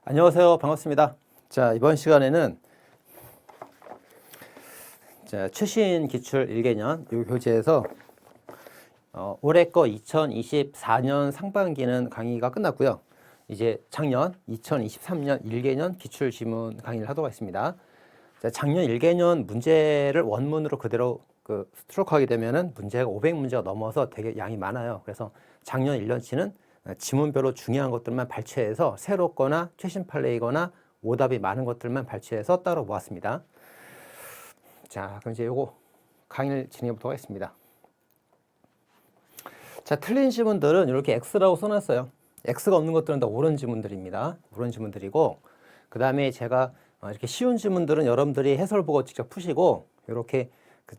안녕하세요. 반갑습니다. 자, 이번 시간에는 최신 기출 1개년 이 교재에서 올해 거 2024년 상반기는 강의가 끝났고요. 이제 작년 2023년 1개년 기출 지문 강의를 하도록 하겠습니다. 자, 작년 1개년 문제를 원문으로 그대로 수록하게 되면은 문제가 500문제가 넘어서 되게 양이 많아요. 그래서 작년 1년치는 지문별로 중요한 것들만 발췌해서 새롭거나 최신 판례이거나 오답이 많은 것들만 발췌해서 따로 모았습니다. 자, 그럼 이제 요거 강의를 진행해 보도록 하겠습니다. 자, 틀린 지문들은 이렇게 X라고 써놨어요. X가 없는 것들은 다 옳은 지문들입니다. 옳은 지문들이고, 그 다음에 제가 이렇게 쉬운 지문들은 여러분들이 해설 보고 직접 푸시고, 이렇게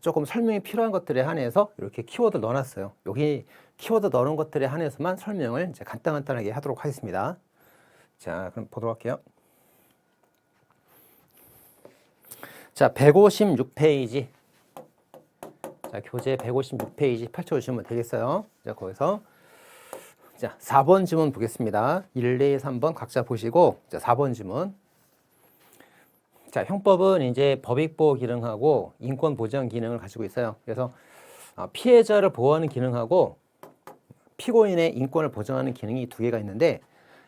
조금 설명이 필요한 것들에 한해서 이렇게 키워드 넣어놨어요. 여기 키워드 넣은 것들에 한해서만 설명을 이제 간단하게 하도록 하겠습니다. 자, 그럼 보도록 할게요. 자, 156페이지. 자, 교재 156페이지 펼쳐주시면 되겠어요. 자, 거기서 자, 4번 지문 보겠습니다. 1, 2, 3번 각자 보시고, 자, 4번 지문. 자, 형법은 이제 법익보호 기능하고 인권 보장 기능을 가지고 있어요. 그래서 피해자를 보호하는 기능하고 피고인의 인권을 보장하는 기능이 두 개가 있는데,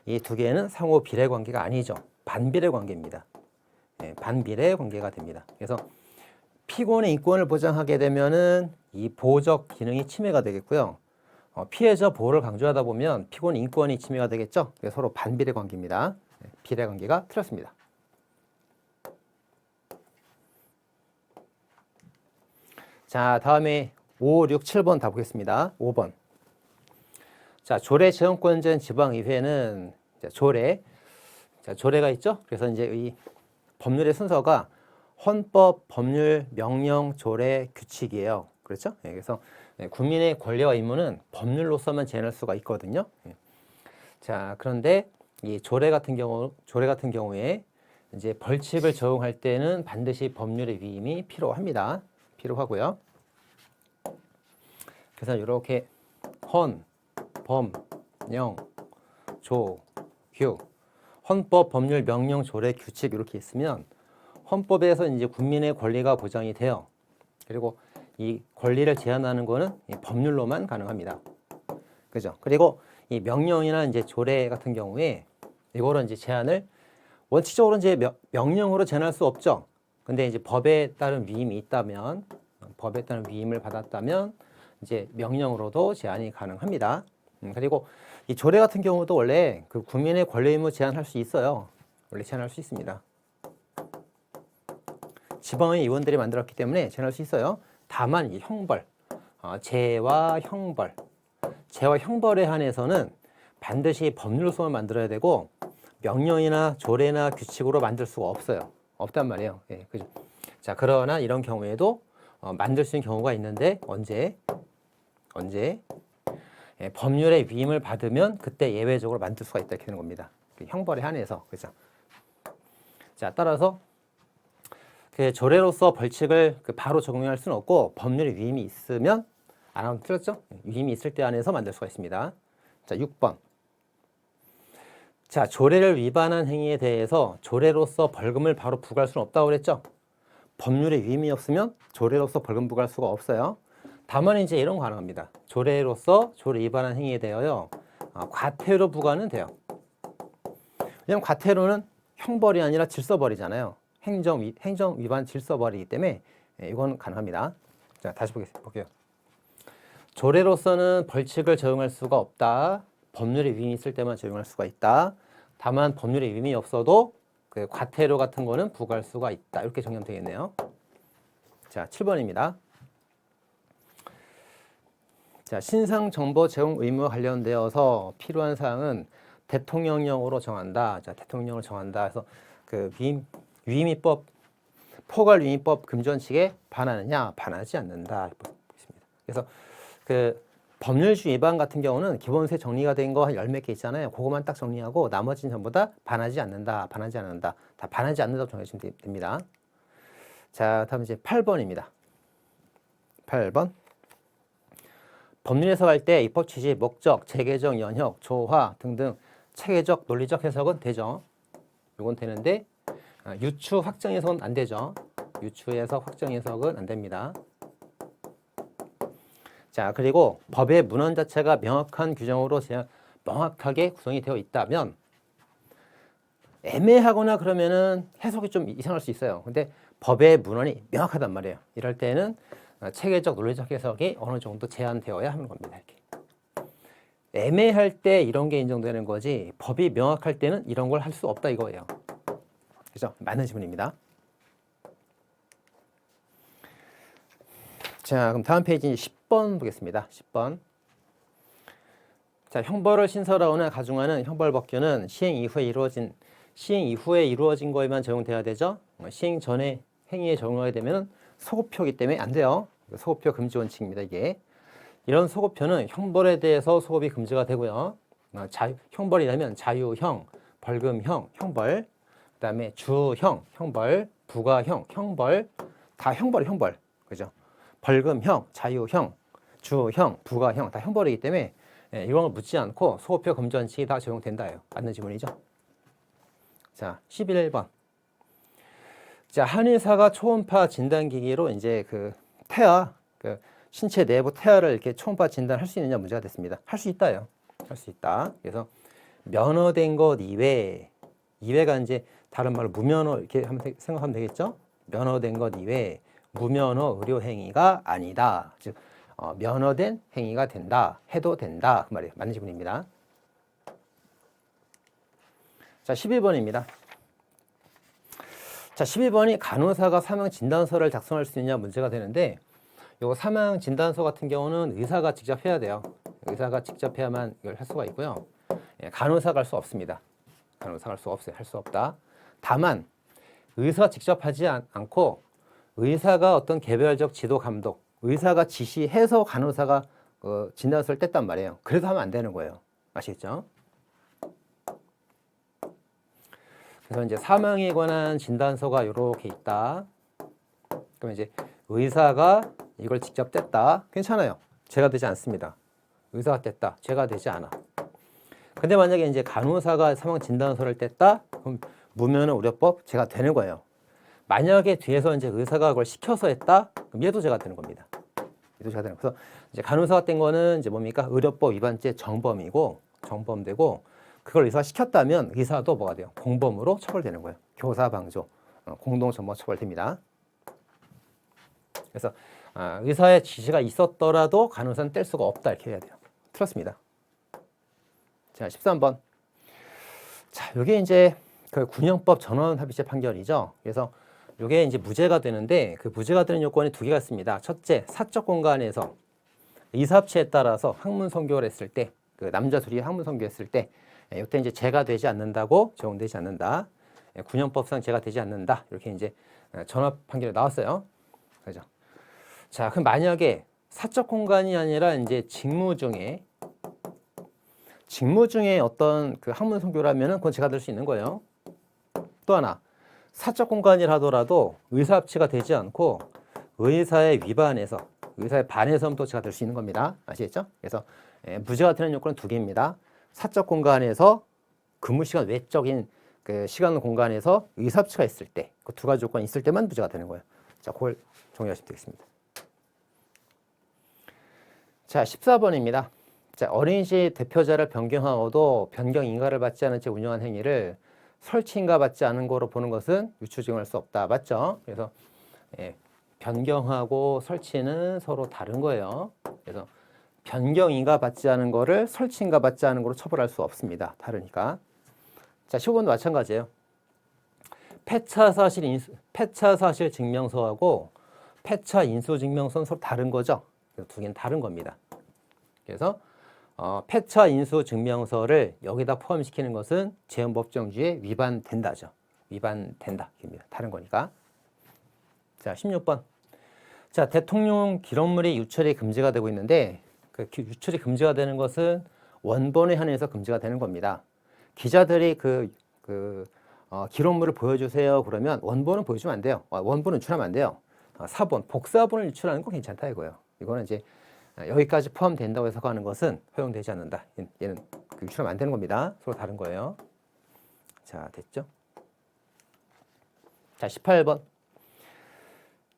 이 두 개는 상호 비례 관계가 아니죠. 반비례 관계입니다. 네, 반비례 관계가 됩니다. 그래서 피고인의 인권을 보장하게 되면은 이 보호적 기능이 침해가 되겠고요. 피해자 보호를 강조하다 보면 피고인 인권이 침해가 되겠죠. 그래서 서로 반비례 관계입니다. 네, 비례 관계가 틀렸습니다. 자, 다음에 5, 6, 7번 다 보겠습니다. 5번. 자, 조례 제공권자인 지방의회는 조례가 있죠? 그래서 이제 이 법률의 순서가 헌법, 법률, 명령, 조례, 규칙이에요. 그렇죠? 예, 그래서 국민의 권리와 의무는 법률로서만 제한할 수가 있거든요. 예. 자, 그런데 이 조례 같은 경우에 이제 벌칙을 적용할 때는 반드시 법률의 위임이 필요하고요. 그래서 이렇게 헌, 범, 령, 조, 규, 헌법, 법률, 명령, 조례, 규칙 이렇게 있으면 헌법에서 이제 국민의 권리가 보장이 돼요. 그리고 이 권리를 제한하는 거는 법률로만 가능합니다. 그죠? 그리고 이 명령이나 이제 조례 같은 경우에 이거는 이제 제한을 원칙적으로 이제 명령으로 제한할 수 없죠. 근데 이제 법에 따른 위임이 있다면, 법에 따른 위임을 받았다면 이제 명령으로도 제한이 가능합니다. 그리고 이 조례 같은 경우도 원래 그 국민의 권리 의무 제한할 수 있어요. 원래 제한할 수 있습니다. 지방의 의원들이 만들었기 때문에 제한할 수 있어요. 다만 이 형벌, 재와 형벌에 한해서는 반드시 법률로서만 만들어야 되고 명령이나 조례나 규칙으로 만들 수가 없단 말이에요. 예, 그죠? 자, 그러나 이런 경우에도 만들 수 있는 경우가 있는데 언제 예, 법률의 위임을 받으면 그때 예외적으로 만들 수가 있다 이렇게 되는 겁니다. 형벌에 한해서. 그죠? 자, 따라서 그 조례로서 벌칙을 바로 적용할 수는 없고 법률의 위임이 있으면 안 하면 틀렸죠? 위임이 있을 때 안에서 만들 수가 있습니다. 자, 6번. 자, 조례를 위반한 행위에 대해서 조례로서 벌금을 바로 부과할 수는 없다고 그랬죠? 법률의 위임이 없으면 조례로서 벌금 부과할 수가 없어요. 다만 이제 이런 거 가능합니다. 조례로서 조례 위반한 행위에 대하여 과태료 부과는 돼요. 왜냐하면 과태료는 형벌이 아니라 질서벌이잖아요. 행정 위반 질서벌이기 때문에 이건 가능합니다. 자, 다시 볼게요. 조례로서는 벌칙을 적용할 수가 없다. 법률의 위임이 있을 때만 적용할 수가 있다. 다만 법률의 위임이 없어도 그 과태료 같은 거는 부과할 수가 있다. 이렇게 정리하면 되겠네요. 자, 7번입니다. 자, 신상 정보 제공 의무와 관련되어서 필요한 사항은 대통령령으로 정한다. 자, 대통령령으로 정한다. 그래서 그 위임위법, 포괄위임법 금전칙에 반하느냐, 반하지 않는다. 그래서 그 법률주의 위반 같은 경우는 기본세 정리가 된 거 한 10몇 개 있잖아요. 그거만 딱 정리하고 나머지는 전부 다 반하지 않는다. 다 반하지 않는다고 정해주시면 됩니다. 자, 다음 이제 8번입니다. 8번. 법률 해석할 때 입법 취지, 목적, 재개정, 연혁, 조화 등등 체계적, 논리적 해석은 되죠. 이건 되는데 유추 확정 해석은 안 되죠. 유추 해석 확정 해석은 안 됩니다. 자, 그리고 법의 문헌 자체가 명확한 규정으로 명확하게 구성이 되어 있다면 애매하거나 그러면은 해석이 좀 이상할 수 있어요. 근데 법의 문헌이 명확하단 말이에요. 이럴 때는 체계적 논리적 해석이 어느 정도 제한되어야 하는 겁니다. 이렇게. 애매할 때 이런 게 인정되는 거지 법이 명확할 때는 이런 걸 할 수 없다 이거예요. 그죠? 맞는 지문입니다. 자, 그럼 다음 페이지 10번 보겠습니다. 10번. 자, 형벌을 신설하거나 가중하는 형벌법규는 시행 이후에 이루어진 거에만 적용돼야 되죠. 시행 전에 행위에 적용하게 되면 소급표이기 때문에 안 돼요. 소급표 금지 원칙입니다. 이게. 이런 소급표는 형벌에 대해서 소급이 금지가 되고요. 형벌이라면 자유형, 벌금형, 형벌, 그 다음에 주형, 형벌, 부가형, 형벌, 다 형벌. 그죠? 벌금형, 자유형, 주형, 부가형 다 형벌이기 때문에 이런 걸 묻지 않고 소급표 금지 원칙이 다 적용된다예요. 맞는 지문이죠. 자, 11번. 자, 한의사가 초음파 진단기기로 이제 그 태아, 신체 내부 태아를 이렇게 초음파 진단할 수 있느냐 문제가 됐습니다. 할 수 있다요. 할 수 있다. 그래서 면허된 것 이외가 이제 다른 말로 무면허 이렇게 생각하면 되겠죠. 면허된 것 이외 무면허 의료 행위가 아니다. 즉 면허된 행위가 된다. 해도 된다. 그 말이에요. 맞는 지문입니다. 자, 12번입니다. 자, 12번이 간호사가 사망 진단서를 작성할 수 있냐 문제가 되는데 요 사망 진단서 같은 경우는 의사가 직접 해야 돼요. 의사가 직접 해야만 이걸 할 수가 있고요. 간호사가 할 수 없습니다. 간호사가 할 수 없어요. 할 수 없다. 다만 의사가 직접 하지 않고 의사가 어떤 개별적 지도 감독, 의사가 지시해서 간호사가 진단서를 뗐단 말이에요. 그래도 하면 안 되는 거예요. 아시겠죠? 그래서 이제 사망에 관한 진단서가 이렇게 있다. 그럼 이제 의사가 이걸 직접 뗐다. 괜찮아요. 죄가 되지 않습니다. 의사가 뗐다. 죄가 되지 않아. 근데 만약에 이제 간호사가 사망 진단서를 뗐다. 그럼 무면허 의료법 죄가 되는 거예요. 만약에 뒤에서 이제 의사가 그걸 시켜서 했다. 그럼 얘도 죄가 되는 겁니다. 얘도 죄가 되는. 그래서 이제 간호사가 뗀 거는 이제 뭡니까? 의료법 위반죄 정범되고 그걸 의사가 시켰다면 의사도 뭐가 돼요? 공범으로 처벌되는 거예요. 교사방조, 공동전범 처벌됩니다. 그래서 의사의 지시가 있었더라도 간호사는 뗄 수가 없다 이렇게 해야 돼요. 틀렸습니다. 자, 13번. 자, 이게 이제 그 군형법 전원합의체 판결이죠. 그래서 이게 이제 무죄가 되는데 그 무죄가 되는 요건이 두 개가 있습니다. 첫째, 사적 공간에서 의사합치에 따라서 학문 선교를 했을 때, 그 남자 둘이 학문 선교했을 때, 이때 이제 죄가 되지 않는다고 적용되지 않는다. 군형법상 죄가 되지 않는다. 이렇게 이제 전합 판결이 나왔어요. 그죠? 자, 그럼 만약에 사적 공간이 아니라 이제 직무 중에 어떤 그 학문 선교라면은 그건 죄가 될 수 있는 거예요. 또 하나, 사적 공간이라더라도 의사합치가 되지 않고 의사에 반해서는 또 죄가 될 수 있는 겁니다. 아시겠죠? 그래서 무죄가 되는 요건은 두 개입니다. 사적 공간에서 근무 시간 외적인 그 시간 공간에서 의사합치가 있을 때, 그 두 가지 조건이 있을 때만 무죄가 되는 거예요. 자, 그걸 정리하시면 되겠습니다. 자, 14번입니다. 자, 어린이집 대표자를 변경하고도 변경 인가를 받지 않은 채 운영한 행위를 설치 인가 받지 않은 거로 보는 것은 유추 적용할 수 없다. 맞죠? 그래서 변경하고 설치는 서로 다른 거예요. 그래서 변경 인가 받지 않은 거를 설치 인가 받지 않은 거로 처벌할 수 없습니다. 다르니까. 자, 15번도 마찬가지예요. 폐차 사실 증명서하고 폐차 인수 증명서는 서로 다른 거죠. 두 개는 다른 겁니다. 그래서 폐차 인수 증명서를 여기다 포함시키는 것은 재헌법정주에 위반된다죠. 위반된다. 입니다. 다른 거니까. 자, 16번. 자, 대통령 기록물이 유출이 금지가 되고 있는데 그 유출이 금지가 되는 것은 원본에 한해서 금지가 되는 겁니다. 기자들이 기록물을 보여주세요. 그러면 원본은 보여주면 안 돼요. 원본은 유출하면 안 돼요. 사본, 복사본을 유출하는 건 괜찮다 이거예요. 이거는 이제 여기까지 포함된다고 해석하는 것은 허용되지 않는다. 얘는 유출하면 안 되는 겁니다. 서로 다른 거예요. 자, 됐죠? 자, 18번.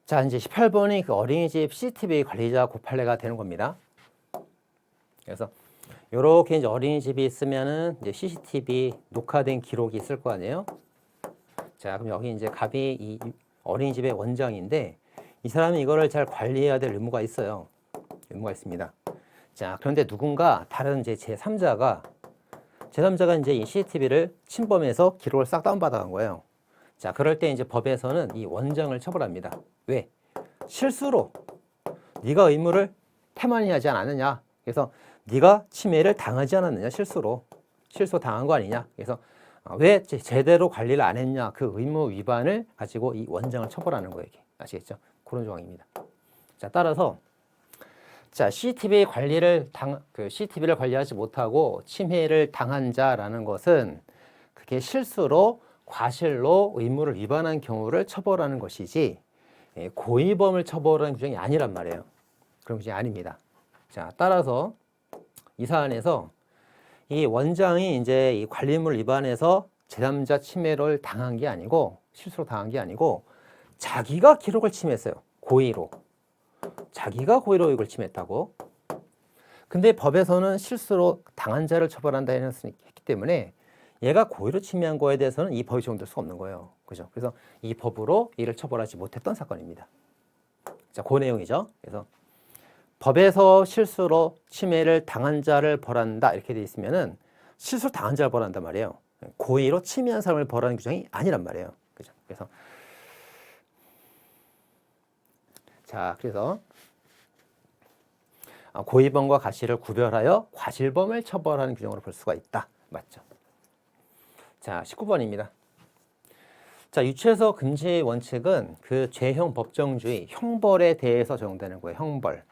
자, 이제 18번이 그 어린이집 CCTV 관리자 고팔레가 되는 겁니다. 그래서 요렇게 이제 어린이집이 있으면은 이제 CCTV 녹화된 기록이 있을 거 아니에요? 자, 그럼 여기 이제 갑이 이 어린이집의 원장인데 이 사람이 이거를 잘 관리해야 될 의무가 있어요. 의무가 있습니다. 자, 그런데 누군가 다른 이제 제3자가 이제 이 CCTV를 침범해서 기록을 싹 다운받아 간 거예요. 자, 그럴 때 이제 법에서는 이 원장을 처벌합니다. 왜? 실수로 네가 의무를 태만히 하지 않았느냐. 그래서 네가 침해를 당하지 않았느냐. 실수 당한 거 아니냐. 그래서 왜 제대로 관리를 안 했냐. 그 의무 위반을 가지고 이 원장을 처벌하는 거예요. 이게. 아시겠죠? 그런 조항입니다. 자, 따라서 자, CCTV CCTV를 관리하지 못하고 침해를 당한 자라는 것은 그게 실수로 과실로 의무를 위반한 경우를 처벌하는 것이지 고의범을 처벌하는 규정이 아니란 말이에요. 그런 규정이 아닙니다. 자, 따라서 이 사안에서 이 원장이 이제 이 관리의무를 위반해서 제3자 침해를 당한 게 아니고 실수로 당한 게 아니고 자기가 기록을 침해했어요. 고의로. 자기가 고의로 이걸 침해했다고. 근데 법에서는 실수로 당한 자를 처벌한다 했기 때문에 얘가 고의로 침해한 거에 대해서는 이 법이 적용될 수가 없는 거예요. 그죠? 그래서 이 법으로 이를 처벌하지 못했던 사건입니다. 자, 그 내용이죠. 그래서 법에서 실수로 침해를 당한 자를 벌한다 이렇게 돼 있으면은 실수로 당한 자를 벌한단 말이에요. 고의로 침해한 사람을 벌하는 규정이 아니란 말이에요. 그죠? 그래서 자, 그래서 고의범과 과실을 구별하여 과실범을 처벌하는 규정으로 볼 수가 있다. 맞죠? 자, 19번입니다. 자, 유체서 금지 원칙은 그 죄형 법정주의, 형벌에 대해서 적용되는 거예요. 형벌.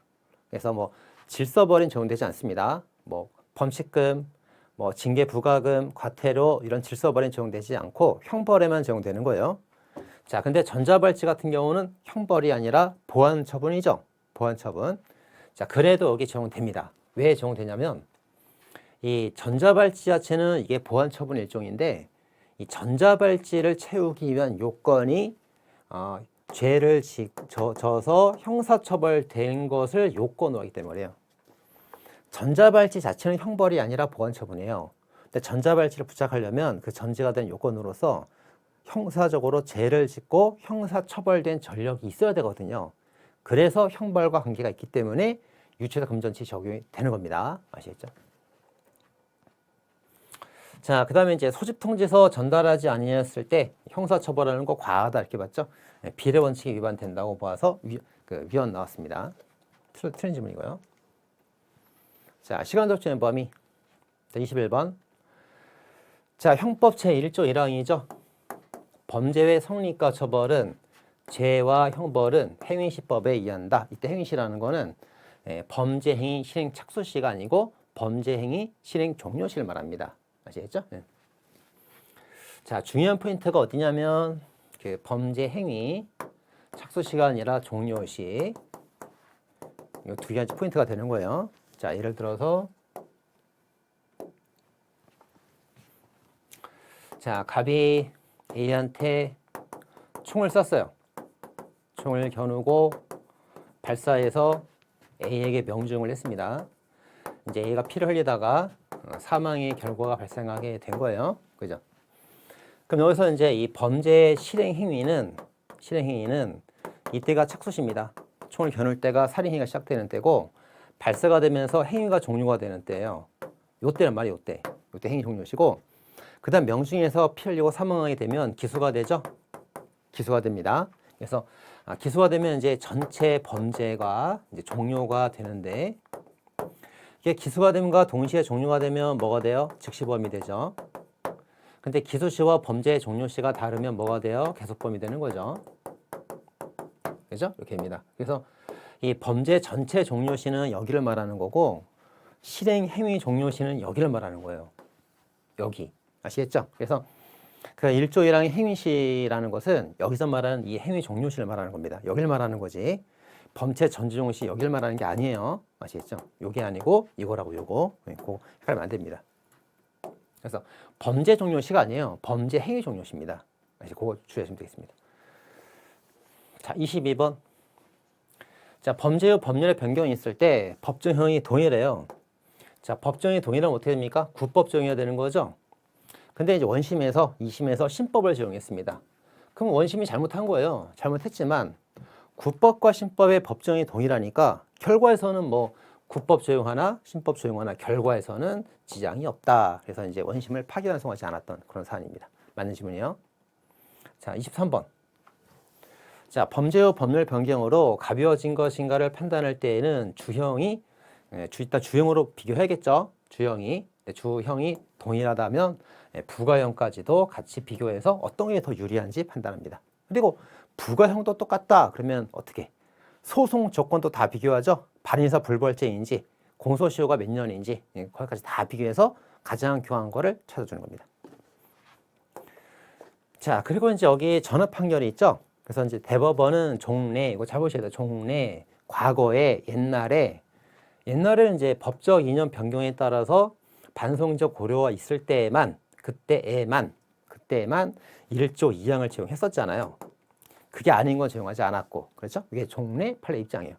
그래서 뭐 질서벌은 적용되지 않습니다. 뭐 범칙금, 뭐 징계 부과금, 과태료 이런 질서벌은 적용되지 않고 형벌에만 적용되는 거예요. 자, 근데 전자발찌 같은 경우는 형벌이 아니라 보완처분이죠. 보완처분. 자, 그래도 여기 적용됩니다. 왜 적용되냐면 이 전자발찌 자체는 이게 보완처분 일종인데 이 전자발찌를 채우기 위한 요건이 죄를 져서 형사처벌된 것을 요건으로 하기 때문에요. 전자발찌 자체는 형벌이 아니라 보완처분이에요. 근데 전자발찌를 부착하려면 그 전제가 된 요건으로서 형사적으로 죄를 짓고 형사처벌된 전력이 있어야 되거든요. 그래서 형벌과 관계가 있기 때문에 유체서 금전치 적용이 되는 겁니다. 아시겠죠? 자, 그 다음에 이제 소집통지서 전달하지 아니했을 때 형사처벌하는 거 과하다 이렇게 봤죠? 비례 원칙이 위반된다고 봐서 위헌 나왔습니다. 틀린 질문이고요. 자, 시간 접촉의 범위 21번. 자, 형법 제1조 1항이죠. 범죄의 성립과 처벌은 죄와 형벌은 행위시법에 의한다. 이때 행위시라는 거는 범죄 행위 실행 착수시가 아니고 범죄 행위 실행 종료시를 말합니다. 아시겠죠? 네. 자, 중요한 포인트가 어디냐면 그 범죄 행위 착수시가 아니라 종료시. 이 두 가지 포인트가 되는 거예요. 자, 예를 들어서 자, 갑이 A한테 총을 쐈어요. 총을 겨누고 발사해서 A에게 명중을 했습니다. 이제 A가 피를 흘리다가 사망의 결과가 발생하게 된 거예요. 그죠? 그럼 여기서 이제 이 범죄 실행 행위는 이때가 착수시입니다. 총을 겨눌 때가 살인 행위가 시작되는 때고 발사가 되면서 행위가 종료가 되는 때예요. 요때란 말이에요. 요때 행위 종료시고 그다음 명중에서 피 흘리고 사망하게 되면 기소가 되죠. 기소가 됩니다. 그래서 기소가 되면 이제 전체 범죄가 이제 종료가 되는데 이게 기소가 됨과 동시에 종료가 되면 뭐가 돼요? 즉시범이 되죠. 근데 기소시와 범죄 종료시가 다르면 뭐가 돼요? 계속범이 되는 거죠. 그죠? 이렇게입니다. 그래서 이 범죄 전체 종료시는 여기를 말하는 거고 실행 행위 종료시는 여기를 말하는 거예요. 여기. 아시겠죠? 그래서 그 1조 1항의 행위시라는 것은 여기서 말하는 이 행위 종료시를 말하는 겁니다. 여기를 말하는 거지. 범죄 전체 종료시 여기를 말하는 게 아니에요. 아시겠죠? 요게 아니고 이거라고 요거. 그거 헷갈리면 안 됩니다. 그래서 범죄 종료시가 아니에요. 범죄 행위 종료시입니다. 그거 주의하시면 되겠습니다. 자, 22번. 자, 범죄 후 법률의 변경이 있을 때 법정형이 동일해요. 자, 법정이 동일하면 어떻게 됩니까? 구법정의가 되는 거죠. 근데 이제 원심에서 2심에서 신법을 적용했습니다. 그럼 원심이 잘못한 거예요. 잘못했지만 구법과 신법의 법정이 동일하니까 결과에서는 뭐 구법 적용하나 신법 적용하나 결과에서는 지장이 없다. 그래서 이제 원심을 파기환송하지 않았던 그런 사안입니다. 맞는 질문이요. 자, 23번. 자, 범죄 후 법률 변경으로 가벼워진 것인가를 판단할 때에는 주형이 일단 주형으로 비교해야겠죠. 주형이 동일하다면 부가형까지도 같이 비교해서 어떤 게 더 유리한지 판단합니다. 그리고 부가형도 똑같다. 그러면 어떻게? 소송 조건도 다 비교하죠. 반의사 불벌죄인지 공소시효가 몇 년인지 거기까지 다 비교해서 가장 교환한 거를 찾아주는 겁니다. 자, 그리고 이제 여기 전업 판결이 있죠. 그래서 이제 대법원은 종래, 이거 잘 보셔야 돼요. 종래, 과거에, 옛날에는 이제 법적 이념 변경에 따라서 반성적 고려가 있을 때에만, 그때에만 1조 2항을 적용했었잖아요. 그게 아닌 건 적용하지 않았고, 그렇죠? 이게 종래, 판례 입장이에요.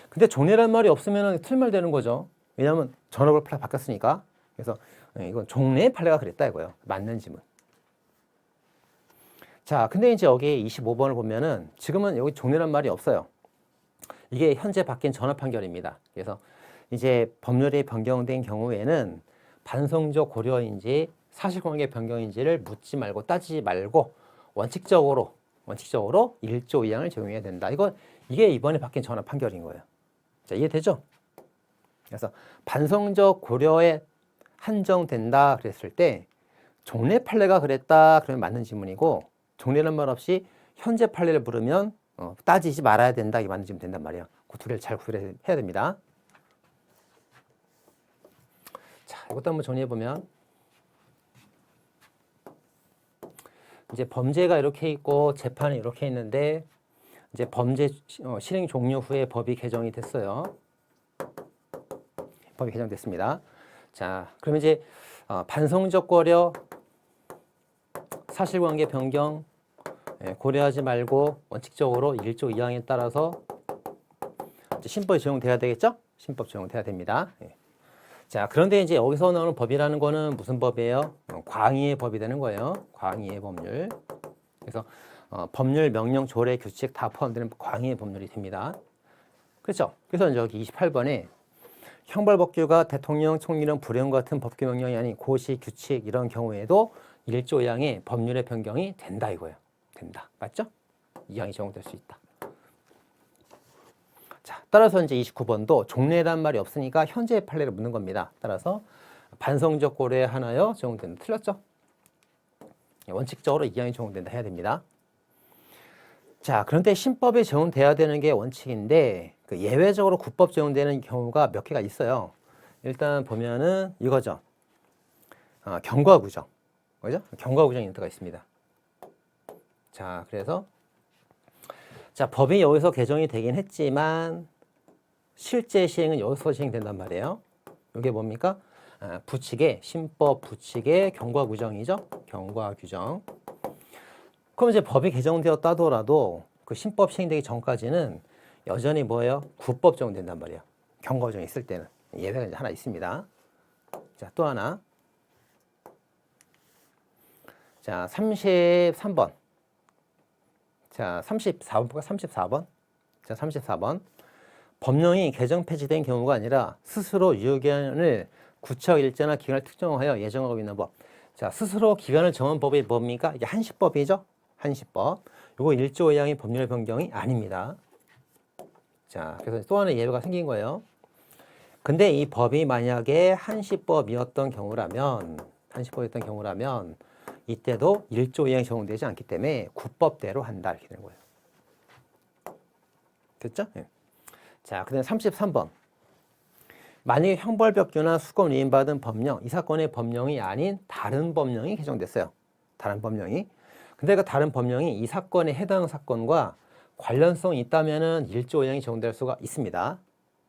근데 종래란 말이 없으면 틀말 되는 거죠. 왜냐하면 전업을 바뀌었으니까. 그래서 이건 종래, 판례가 그랬다 이거예요. 맞는 지문. 자, 근데 이제 여기 25번을 보면은 지금은 여기 종래란 말이 없어요. 이게 현재 바뀐 전업 판결입니다. 그래서 이제 법률이 변경된 경우에는 반성적 고려인지 사실관계 변경인지를 묻지 말고 따지지 말고 원칙적으로 1조 2항을 적용해야 된다. 이게 이번에 바뀐 전업 판결인 거예요. 자, 이해되죠? 그래서 반성적 고려에 한정된다 그랬을 때 종래 판례가 그랬다 그러면 맞는 지문이고 종래란 말 없이 현재 판례를 물으면 따지지 말아야 된다. 이게 맞는 지문 된단 말이에요. 그 두 개를 잘 구별해야 됩니다. 자, 이것도 한번 정리해보면 이제 범죄가 이렇게 있고 재판이 이렇게 있는데 이제 범죄 실행 종료 후에 법이 개정이 됐어요. 법이 개정됐습니다. 자, 그러면 이제 반성적 고려, 사실관계 변경 고려하지 말고 원칙적으로 1조 2항에 따라서 신법이 적용돼야 되겠죠? 신법 적용돼야 됩니다. 자, 그런데 이제 여기서 나오는 법이라는 거는 무슨 법이에요? 광의의 법이 되는 거예요. 광의의 법률. 그래서 법률, 명령, 조례, 규칙 다 포함되는 광의의 법률이 됩니다. 그렇죠? 그래서 여기 28번에 형벌법규가 대통령, 총리령, 불령 같은 법규 명령이 아닌 고시, 규칙 이런 경우에도 1조 2항의 법률의 변경이 된다 이거예요. 된다. 맞죠? 2항이 적용될 수 있다. 자, 따라서 이제 29번도 종래란 말이 없으니까 현재의 판례를 묻는 겁니다. 따라서 반성적 고려에 하나요? 적용된다. 틀렸죠? 원칙적으로 2항이 적용된다 해야 됩니다. 자, 그런데 신법에 적용돼야 되는 게 원칙인데 그 예외적으로 구법 적용되는 경우가 몇 개가 있어요. 일단 보면은 이거죠. 경과구정. 그죠? 경과구정 인터가 있습니다. 자, 그래서 자, 법이 여기서 개정이 되긴 했지만 실제 시행은 여기서 시행된단 말이에요. 이게 뭡니까? 부칙의 신법 부칙의 경과규정이죠. 경과규정. 그럼 이제 법이 개정되었다 하더라도 그 신법 시행되기 전까지는 여전히 뭐예요? 구법 적용된단 말이에요. 경과규정이 있을 때는 예외가 이제 하나 있습니다. 자, 또 하나. 자, 33번. 자, 34번 볼까? 34번. 자, 34번. 법령이 개정 폐지된 경우가 아니라 스스로 유효기한을 구체적 일자나 기간을 특정하여 예정하고 있는 법. 자, 스스로 기간을 정한 법이 뭡니까? 이게 한시법이죠. 한시법. 요거 1조 2항의 법률 변경이 아닙니다. 자, 그래서 또 하나 예외가 생긴 거예요. 근데 이 법이 만약에 한시법이었던 경우라면 이때도 1조 2항이 적용되지 않기 때문에 구법대로 한다 이렇게 되는 거예요. 됐죠? 네. 자, 그다음 33번. 만약에 형벌법규나 수검 위임받은 법령, 이 사건의 법령이 아닌 다른 법령이 개정됐어요. 다른 법령이. 근데 그 다른 법령이 이 사건에 해당 사건과 관련성이 있다면은 1조 2항이 적용될 수가 있습니다.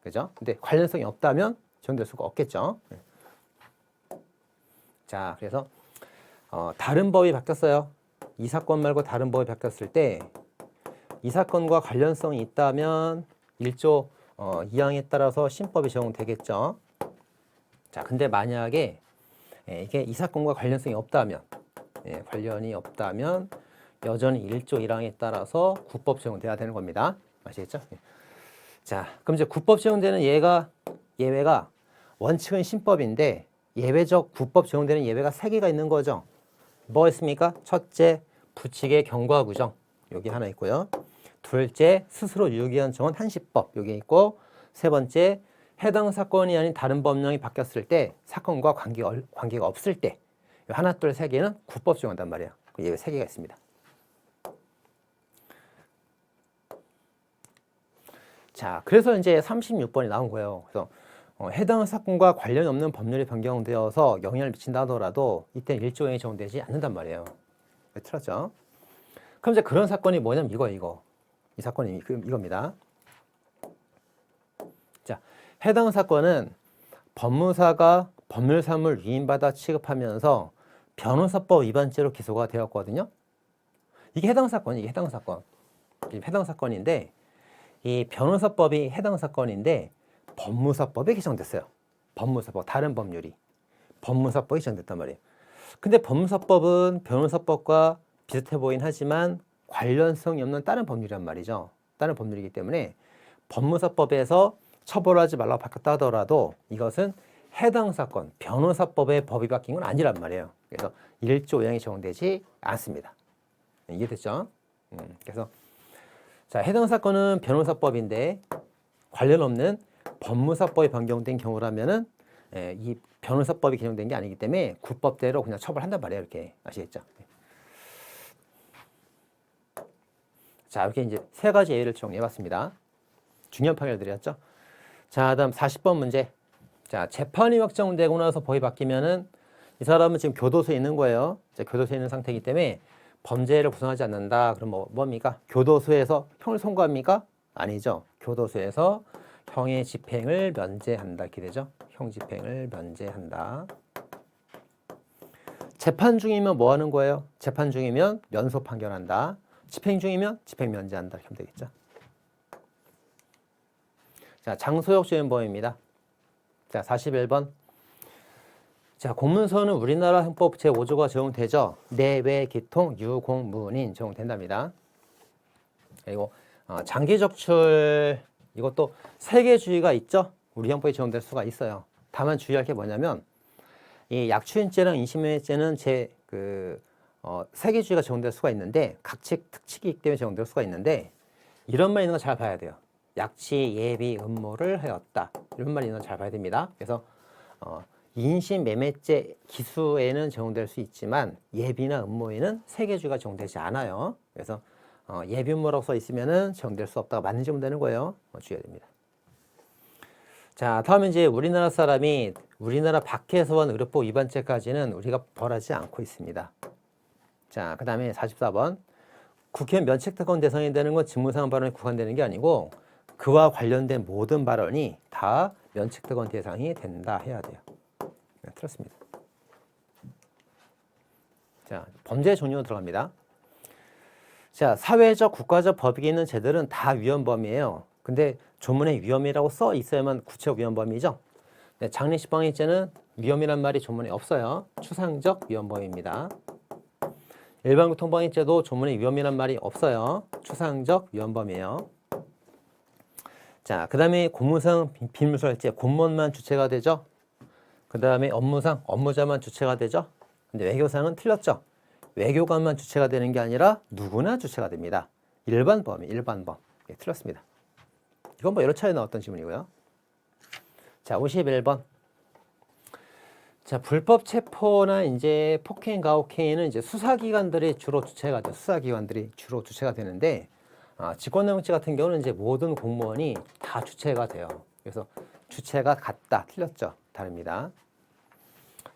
그죠? 근데 관련성이 없다면 적용될 수가 없겠죠. 네. 자, 그래서 다른 법이 바뀌었어요. 이 사건 말고 다른 법이 바뀌었을 때 이 사건과 관련성이 있다면 1조 2항에 따라서 신법이 적용되겠죠. 자, 근데 만약에 이게 이 사건과 관련성이 없다면, 관련이 없다면 여전히 1조 1항에 따라서 구법 적용돼야 되는 겁니다. 아시겠죠? 자, 그럼 이제 구법 적용되는 예외가 원칙은 신법인데 예외적 구법 적용되는 예외가 3개가 있는 거죠. 뭐 있습니까? 첫째, 부칙의 경과 구정. 여기 하나 있고요. 둘째, 스스로 유기한 정원 한시법. 여기 있고, 세 번째, 해당 사건이 아닌 다른 법령이 바뀌었을 때 사건과 관계가 없을 때 하나, 둘, 세 개는 구법 적용한단 말이에요. 그 예외 3개가 있습니다. 자, 그래서 이제 36번이 나온 거예요. 그래서 해당 사건과 관련이 없는 법률이 변경되어서 영향을 미친다 하더라도 이때 1조 2항이 적용되지 않는단 말이에요. 틀렸죠? 그럼 이제 그런 사건이 뭐냐면 이거. 이 사건이 이겁니다. 자, 해당 사건은 법무사가 법률사무를 위임받아 취급하면서 변호사법 위반죄로 기소가 되었거든요. 이게 해당 사건이에요. 해당 사건인데 이 변호사법이 해당 사건인데 법무사법에 개정됐어요. 법무사법, 다른 법률이 법무사법에 개정됐단 말이에요. 근데 법무사법은 변호사법과 비슷해 보이긴 하지만 관련성이 없는 다른 법률이란 말이죠. 다른 법률이기 때문에 법무사법에서 처벌하지 말라고 바뀌었다 하더라도 이것은 해당 사건, 변호사법의 법이 바뀐 건 아니란 말이에요. 그래서 1조 2항이 적용되지 않습니다. 이해됐죠? 그래서 자, 해당 사건은 변호사법인데 관련 없는 법무사법이 변경된 경우라면은 이 변호사법이 개정된 게 아니기 때문에 구법대로 그냥 처벌한단 말이에요. 이렇게 아시겠죠? 자, 이렇게 이제 3가지 예를 정리해봤습니다. 중요한 판결들이었죠. 자, 다음 40번 문제. 자, 재판이 확정되고 나서 법이 바뀌면은 이 사람은 지금 교도소에 있는 거예요. 이제 교도소에 있는 상태이기 때문에 범죄를 구성하지 않는다. 그럼 뭡니까? 교도소에서 형을 선고합니까? 아니죠. 교도소에서 형의 집행을 면제한다. 이렇게 되죠. 형 집행을 면제한다. 재판 중이면 뭐 하는 거예요? 재판 중이면 면소 판결한다. 집행 중이면 집행 면제한다. 이렇게 하면 되겠죠. 자, 장소역 조현범입니다. 자, 41번. 자, 공문서는 우리나라 형법 제5조가 적용되죠. 내외 기통 유공문인 적용된답니다. 그리고 장기 적출 이것도 세계주의가 있죠. 우리 형법에 적용될 수가 있어요. 다만 주의할 게 뭐냐면 이 약추인죄랑 인신매매죄는 세계주의가 적용될 수가 있는데 각칙 특칙이기 때문에 적용될 수가 있는데 이런 말 있는 거 잘 봐야 돼요. 약치 예비 음모를 하였다. 이런 말 있는 거 잘 봐야 됩니다. 그래서 인신매매죄 기수에는 적용될 수 있지만 예비나 음모에는 세계주의가 적용되지 않아요. 그래서 예비 음모라고 써 있으면은 적용될 수 없다가 맞는지면 되는 거예요. 주의해야 됩니다. 자, 다음에 이제 우리나라 사람이 우리나라 밖에서 한 의료법 위반죄까지는 우리가 벌하지 않고 있습니다. 자, 그 다음에 44번. 국회의원 면책특권 대상이 되는 건 직무상한 발언에 국한되는 게 아니고 그와 관련된 모든 발언이 다 면책특권 대상이 된다 해야 돼요. 네, 틀렸습니다. 자, 범죄 종류 들어갑니다. 자, 사회적, 국가적 법익이 있는 죄들은 다 위헌범이에요. 근데 조문에 위헌이라고 써 있어야만 구체적 위헌범이죠. 네, 장례식방해죄는 위헌이란 말이 조문에 없어요. 추상적 위헌범입니다. 일반교통방해죄도 조문에 위헌이란 말이 없어요. 추상적 위헌범이에요. 자, 그 다음에 공무상 비밀수랄죄, 공무원만 주체가 되죠. 그 다음에 업무상 업무자만 주체가 되죠. 근데 외교상은 틀렸죠. 외교관만 주체가 되는 게 아니라 누구나 주체가 됩니다. 일반범이 일반범. 예, 틀렸습니다. 이건 뭐 여러 차례 나왔던 지문이고요. 자, 51번. 자, 불법 체포나 이제 폭행, 가혹행위는 이제 수사기관들이 주로 주체가 돼요. 수사기관들이 주로 주체가 되는데, 직권남용죄 같은 경우는 이제 모든 공무원이 다 주체가 돼요. 그래서 주체가 같다. 틀렸죠. 다릅니다.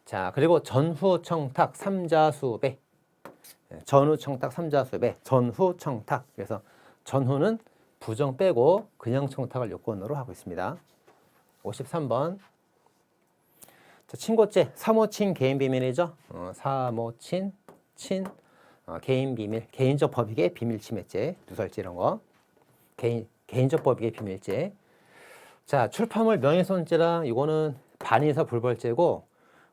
자, 그리고 전후 청탁 3자수배. 전후 청탁 3자수배. 전후 청탁. 그래서 전후는 부정 빼고 그냥 청탁을 요건으로 하고 있습니다. 53번. 자, 친고죄, 사모친 개인 비밀이죠. 사모친, 친, 개인 비밀, 개인적 법익의 비밀 침해죄, 누설죄 이런 거. 개인적 법익의 비밀죄. 자, 출판물 명예훼손죄랑 이거는 반의사 불벌죄고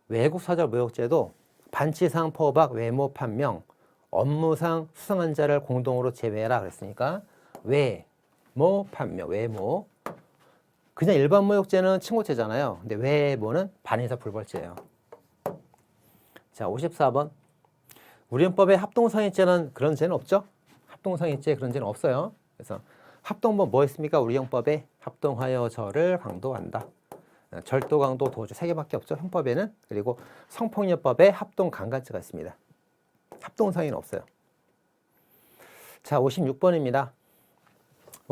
외국사절 모욕죄도 반치상 포박 외모 판명 업무상 수상한 자를 공동으로 제외해라 그랬으니까 외모 판명 외모 그냥 일반 모욕죄는 친고죄잖아요. 근데 외모는 반의사 불벌죄예요. 자, 54번 우리헌법에 합동상해죄는 그런 죄는 없죠? 합동상해죄 그런 죄는 없어요. 그래서 합동법 뭐 있습니까? 우리 형법에 합동하여 저를 강도한다. 절도, 강도, 도주 세 개밖에 없죠. 형법에는. 그리고 성폭력법에 합동강간죄가 있습니다. 합동상해는 없어요. 자, 56번입니다.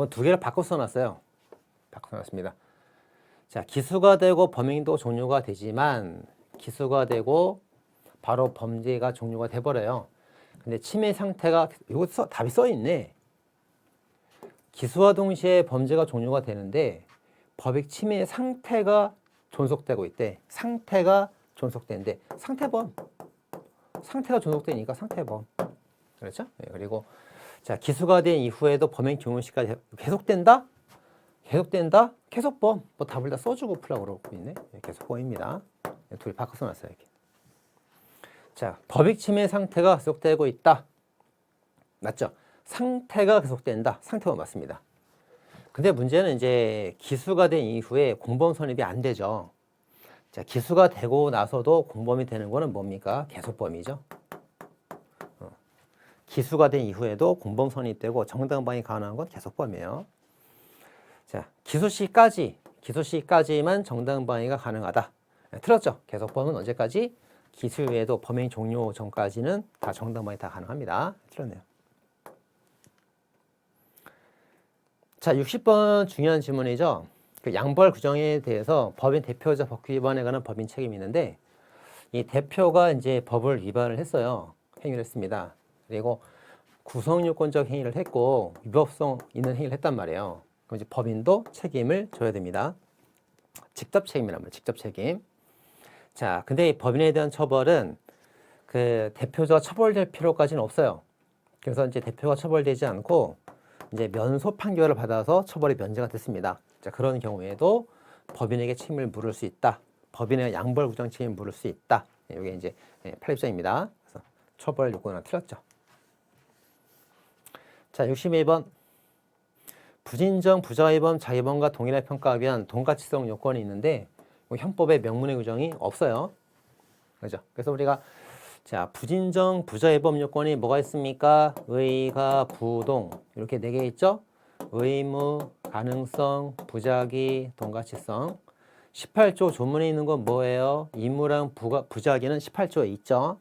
두 개를 바꿔 써놨어요. 바꿔 써놨습니다. 자, 기수가 되고 범행도 종료가 되지만 기수가 되고 바로 범죄가 종료가 돼버려요. 근데 침해 상태가 이거 답이 써있네. 기수와 동시에 범죄가 종료가 되는데 법익 침해 상태가 존속되고 있대. 상태가 존속되는데 상태범. 상태가 존속되니까 상태범. 그렇죠? 네, 그리고 자, 기수가 된 이후에도 범행 종료 시까지 계속된다? 계속된다? 계속범. 뭐 답을 다 써주고 풀라고 그러고 있네. 네, 계속범입니다. 네, 둘이 바꿔서 놨어요. 이렇게. 자, 법익 침해 상태가 계속되고 있다. 맞죠? 상태가 계속된다. 상태가 맞습니다. 근데 문제는 이제 기수가 된 이후에 공범 선입이 안 되죠. 자, 기수가 되고 나서도 공범이 되는 거는 뭡니까? 계속범이죠. 기수가 된 이후에도 공범 선입되고 정당방위 가능한 건 계속범이에요. 자, 기소 시까지만 정당방위가 가능하다. 네, 틀었죠? 계속범은 언제까지? 기수 외에도 범행 종료 전까지는 다 정당방위 다 가능합니다. 틀렸네요. 자, 60번 중요한 질문이죠. 그 양벌 규정에 대해서 법인 대표자 법규 위반에 관한 법인 책임이 있는데 이 대표가 이제 법을 위반을 했어요. 행위를 했습니다. 그리고 구성요건적 행위를 했고 위법성 있는 행위를 했단 말이에요. 그럼 이제 법인도 책임을 져야 됩니다. 직접 책임이란 말이에요. 직접 책임. 자, 근데 이 법인에 대한 처벌은 그 대표자가 처벌될 필요까지는 없어요. 그래서 이제 대표가 처벌되지 않고 이제 면소 판결을 받아서 처벌이 면제가 됐습니다. 자, 그런 경우에도 법인에게 책임을 물을 수 있다. 법인의 양벌 규정 책임을 물을 수 있다. 이게 이제 8입장입니다. 그래서 처벌 요건은 틀렸죠. 자, 61번. 부진정, 부자위범, 자위범과 동일하게 평가하기 위한 동가치성 요건이 있는데 형법에 명문의 규정이 없어요. 그죠? 그래서 우리가 자, 부진정, 부자위범 요건이 뭐가 있습니까? 의가, 부동 이렇게 4개 있죠? 의무, 가능성, 부작위, 동가치성. 18조 조문에 있는 건 뭐예요? 의무랑 부작위는 18조에 있죠?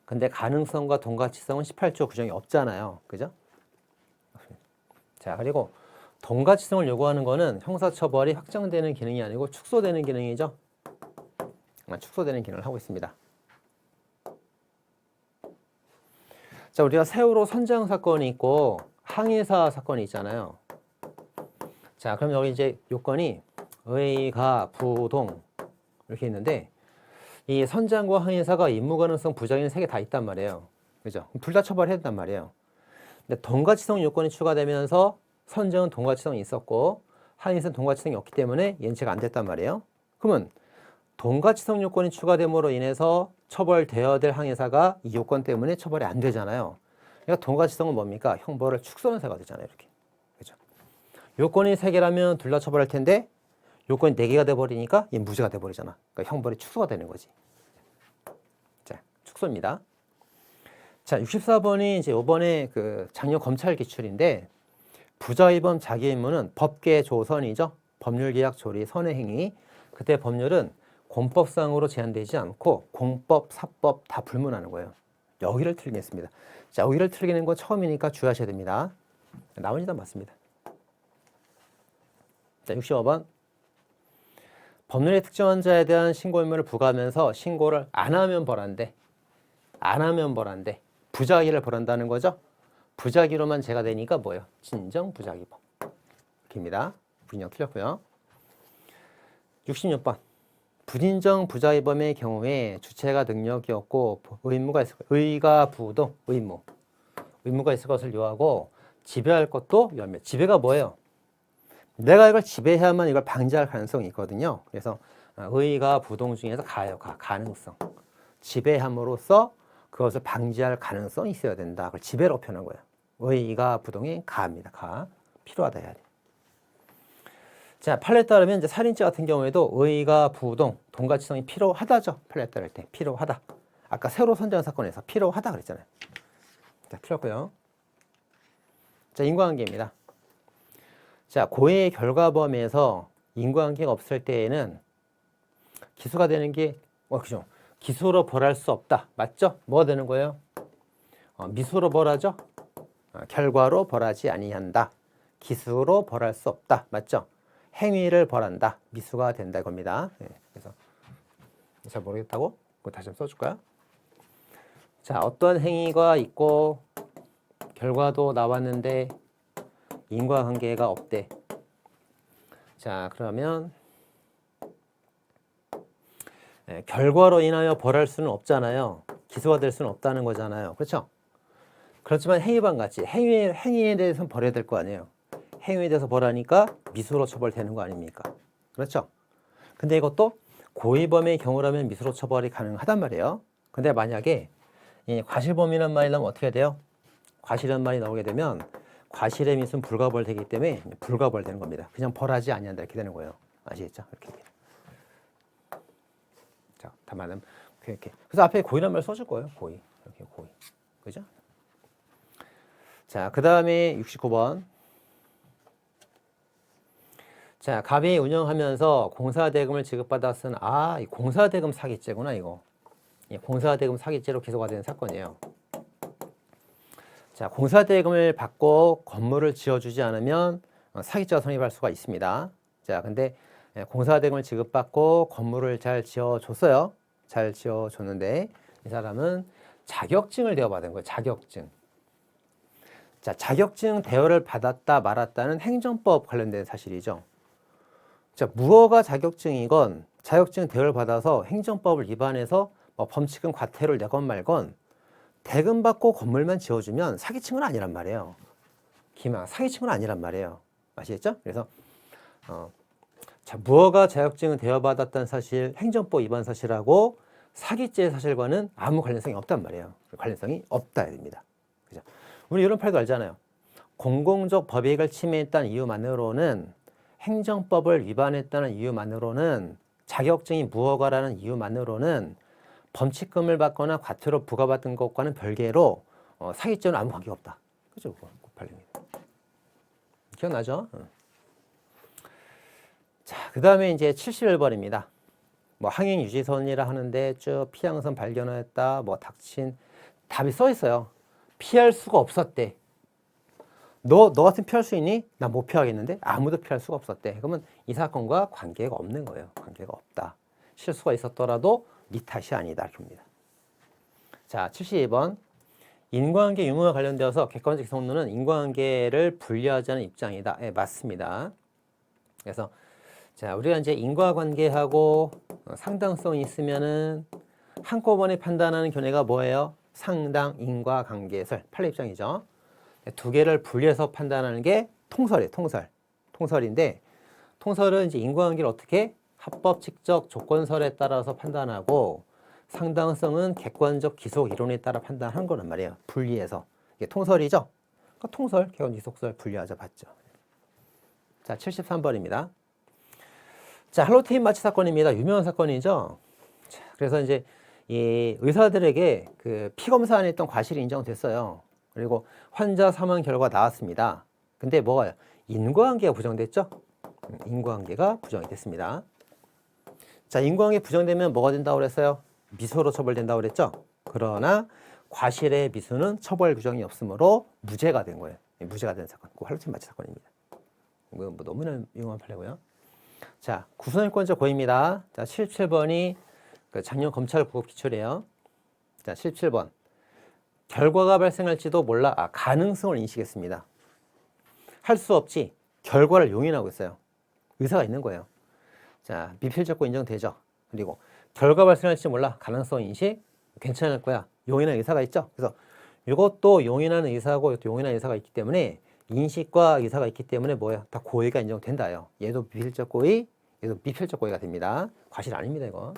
근데 가능성과 동가치성은 18조 규정이 없잖아요. 그죠? 자, 그리고 동가치성을 요구하는 거는 형사처벌이 확정되는 기능이 아니고 축소되는 기능이죠? 축소되는 기능을 하고 있습니다. 자, 우리가 세월호 선장 사건이 있고 항해사 사건이 있잖아요. 자, 그럼 여기 이제 요건이 의가, 부동 이렇게 있는데 이 선장과 항해사가 임무 가능성, 부작용 3개 다 있단 말이에요. 그죠? 둘 다 처벌해야 된단 말이에요. 근데 동가치성 요건이 추가되면서 선장은 동가치성이 있었고 항해사는 동가치성이 없기 때문에 연체가 안 됐단 말이에요. 그러면 동가치성 요건이 추가됨으로 인해서 처벌되어야 될 항해사가 이 요건 때문에 처벌이 안 되잖아요. 그러니까 동가치성은 뭡니까? 형벌을 축소하는 사가 되잖아요. 이렇게. 그죠? 요건이 3개라면 둘 다 처벌할 텐데 요건이 4개가 돼버리니까 얘 무죄가 돼버리잖아. 그러니까 형벌이 축소가 되는 거지. 자, 축소입니다. 자, 64번이 이제 이번에 그 작년 검찰 기출인데 부자위범 자기의무는 법계 조선이죠. 법률계약 조리 선회행위. 그때 법률은 공법상으로 제한되지 않고 공법, 사법 다 불문하는 거예요. 여기를 틀리겠습니다. 자, 여기를 틀리는 건 처음이니까 주의하셔야 됩니다. 나머지 다 맞습니다. 자, 65번. 법률의 특정한 자에 대한 신고 의무를 부과하면서 신고를 안 하면 벌한대. 안 하면 벌한대. 부작위를 벌한다는 거죠. 부작위로만 제가 되니까 뭐예요? 진정 부작위범. 이렇게입니다. 부인형 틀렸고요. 66번. 부진정 부자위범의 경우에 주체가 능력이 없고 의무가 있을 거예요. 의가 부동 의무. 의무가 있을 것을 요하고 지배할 것도 요합니다. 지배가 뭐예요? 내가 이걸 지배해야만 이걸 방지할 가능성이 있거든요. 그래서 의가 부동 중에서 가요. 가능성. 지배함으로써 그것을 방지할 가능성이 있어야 된다. 그걸 지배로 표현한 거예요. 의가 부동의 가입니다. 가. 필요하다 해야 돼. 자, 판례에 따르면 이제 살인죄 같은 경우에도 의가 부동, 동가치성이 필요하다죠. 판례에 따를 때 필요하다. 아까 새로 선정한 사건에서 필요하다 그랬잖아요. 자, 필요하고요. 자, 인과관계입니다. 자, 고의 결과범위에서 인과관계가 없을 때에는 기수가 되는 게 그죠? 기수로 벌할 수 없다. 맞죠? 뭐가 되는 거예요? 미수로 벌하죠? 결과로 벌하지 아니한다. 기수로 벌할 수 없다. 맞죠? 행위를 벌한다. 미수가 된다 겁니다. 네, 그래서 잘 모르겠다고? 그거 다시 한번 써줄까요? 자, 어떤 행위가 있고 결과도 나왔는데 인과관계가 없대. 자, 그러면 결과로 인하여 벌할 수는 없잖아요. 기소가 될 수는 없다는 거잖아요. 그렇죠? 그렇지만 행위반 같이 행위에 대해서는 벌여야 될 거 아니에요. 행위에 대해서 벌하니까 미수로 처벌되는 거 아닙니까? 그렇죠? 근데 이것도 고의범의 경우라면 미수로 처벌이 가능하단 말이에요. 근데 만약에 이 과실범이라는 말이 나오면 어떻게 돼요? 과실이라는 말이 나오게 되면 과실의 미수는 불가벌되기 때문에 불가벌되는 겁니다. 그냥 벌하지 아니한다 이렇게 되는 거예요. 아시겠죠? 이렇게 됩니다. 자, 다만은 이렇게. 그래서 앞에 고의란 말 써줄 거예요. 고의. 이렇게 고의. 그죠? 자, 그 다음에 69번. 자, 갑이 운영하면서 공사대금을 지급받아 쓴 이 공사대금 사기죄구나 이거. 공사대금 사기죄로 기소가 된 사건이에요. 자, 공사대금을 받고 건물을 지어주지 않으면 사기죄가 성립할 수가 있습니다. 자, 근데 공사대금을 지급받고 건물을 잘 지어줬어요. 잘 지어줬는데 이 사람은 자격증을 대여받은 거예요. 자격증. 자, 자격증 대여를 받았다 말았다는 행정법 관련된 사실이죠. 자, 무허가 자격증이건 자격증 대여를 받아서 행정법을 위반해서 범칙금 과태료를 내건 말건 대금 받고 건물만 지어주면 사기친 건 아니란 말이에요. 사기친 건 아니란 말이에요. 아시겠죠? 그래서 자, 무허가 자격증을 대여받았다는 사실, 행정법 위반 사실하고 사기죄 사실과는 아무 관련성이 없단 말이에요. 관련성이 없다 해야 됩니다. 그죠? 우리 이런 판례도 알잖아요. 공공적 법익을 침해했다는 이유만으로는 행정법을 위반했다는 이유만으로는 자격증이 무허가라는 이유만으로는 범칙금을 받거나 과태료 부과받은 것과는 별개로 사기죄는 아무 관계가 없다. 그죠? 그 판례입니다. 기억나죠? 자, 그 다음에 이제 71번입니다. 항행 유지선이라 하는데 쭉 피항선 발견했다. 닥친 답이 써 있어요. 피할 수가 없었대. 너 같은 피할 수 있니? 나 못 피하겠는데? 아무도 피할 수가 없었대. 그러면 이 사건과 관계가 없는 거예요. 관계가 없다. 실수가 있었더라도 네 탓이 아니다. 이렇게 봅니다. 자, 72번. 인과관계 유무와 관련되어서 객관적 기성론은 인과관계를 분리하지 않은 입장이다. 네, 맞습니다. 그래서 자, 우리가 이제 인과관계하고 상당성이 있으면은 한꺼번에 판단하는 견해가 뭐예요? 상당, 인과관계설. 판례 입장이죠. 두 개를 분리해서 판단하는 게 통설이에요. 통설인데 통설은 이제 인과관계를 어떻게 합법, 직적, 조건설에 따라서 판단하고 상당성은 객관적 기속 이론에 따라 판단한 거란 말이에요. 분리해서. 이게 통설이죠. 그러니까 통설, 객관적 기속설 분리하자 봤죠. 자, 73번입니다. 자, 할로테인 마취 사건입니다. 유명한 사건이죠. 자, 그래서 이제 이 의사들에게 그 피검사 안에 있던 과실이 인정됐어요. 그리고 환자 사망 결과 나왔습니다. 근데 뭐가요? 인과관계가 부정됐죠? 인과관계가 부정이 됐습니다. 자, 인과관계 부정되면 뭐가 된다고 그랬어요? 미수로 처벌된다고 그랬죠? 그러나 과실의 미수는 처벌 규정이 없으므로 무죄가 된 거예요. 무죄가 된 사건. 그 할로테인 마취 사건입니다. 이거 너무나 유용한 판례고요. 자, 구성일권적 고의입니다. 자, 77번이 그 작년 검찰 국업 기출이에요. 자, 17번. 결과가 발생할지도 몰라. 가능성을 인식했습니다. 할 수 없지. 결과를 용인하고 있어요. 의사가 있는 거예요. 자, 미필적고 인정되죠. 그리고 결과 발생할지 몰라. 가능성 인식 괜찮을 거야. 용인한 의사가 있죠. 그래서 이것도 용인하는 의사고 이것도 용인하는 의사가 있기 때문에 인식과 의사가 있기 때문에 뭐야? 다 고의가 인정된다요. 얘도 비필적 고의, 얘도 비필적 고의가 됩니다. 과실 아닙니다, 이거.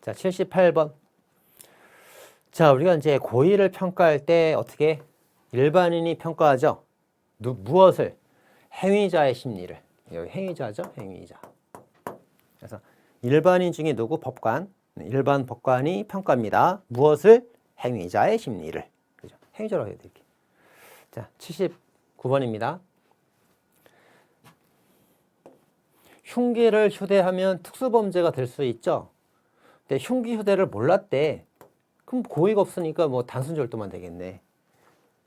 자, 78번. 자, 우리가 이제 고의를 평가할 때 어떻게 일반인이 평가하죠? 무엇을? 행위자의 심리를. 여기 행위자죠, 행위자. 그래서 일반인 중에 누구? 법관. 일반 법관이 평가합니다. 무엇을? 행위자의 심리를. 그죠? 행위자라고 해야 될게. 자, 79번입니다. 흉기를 휴대하면 특수범죄가 될 수 있죠. 근데 흉기 휴대를 몰랐대. 그럼 고의가 없으니까 뭐 단순절도만 되겠네.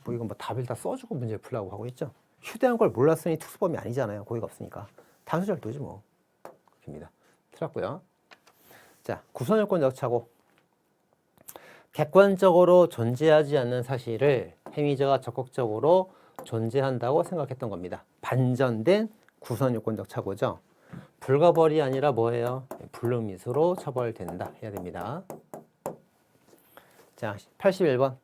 뭐 이건 뭐 답을 다 써주고 문제 풀라고 하고 있죠. 휴대한 걸 몰랐으니 특수범이 아니잖아요. 고의가 없으니까. 단순절도지 뭐. 입니다. 틀렸고요. 자, 구성요건적 착오. 객관적으로 존재하지 않는 사실을 행위자가 적극적으로 존재한다고 생각했던 겁니다. 반전된 구성요건적 착오죠. 불가벌이 아니라 뭐예요? 불능미수로 처벌된다 해야 됩니다. 자, 81번.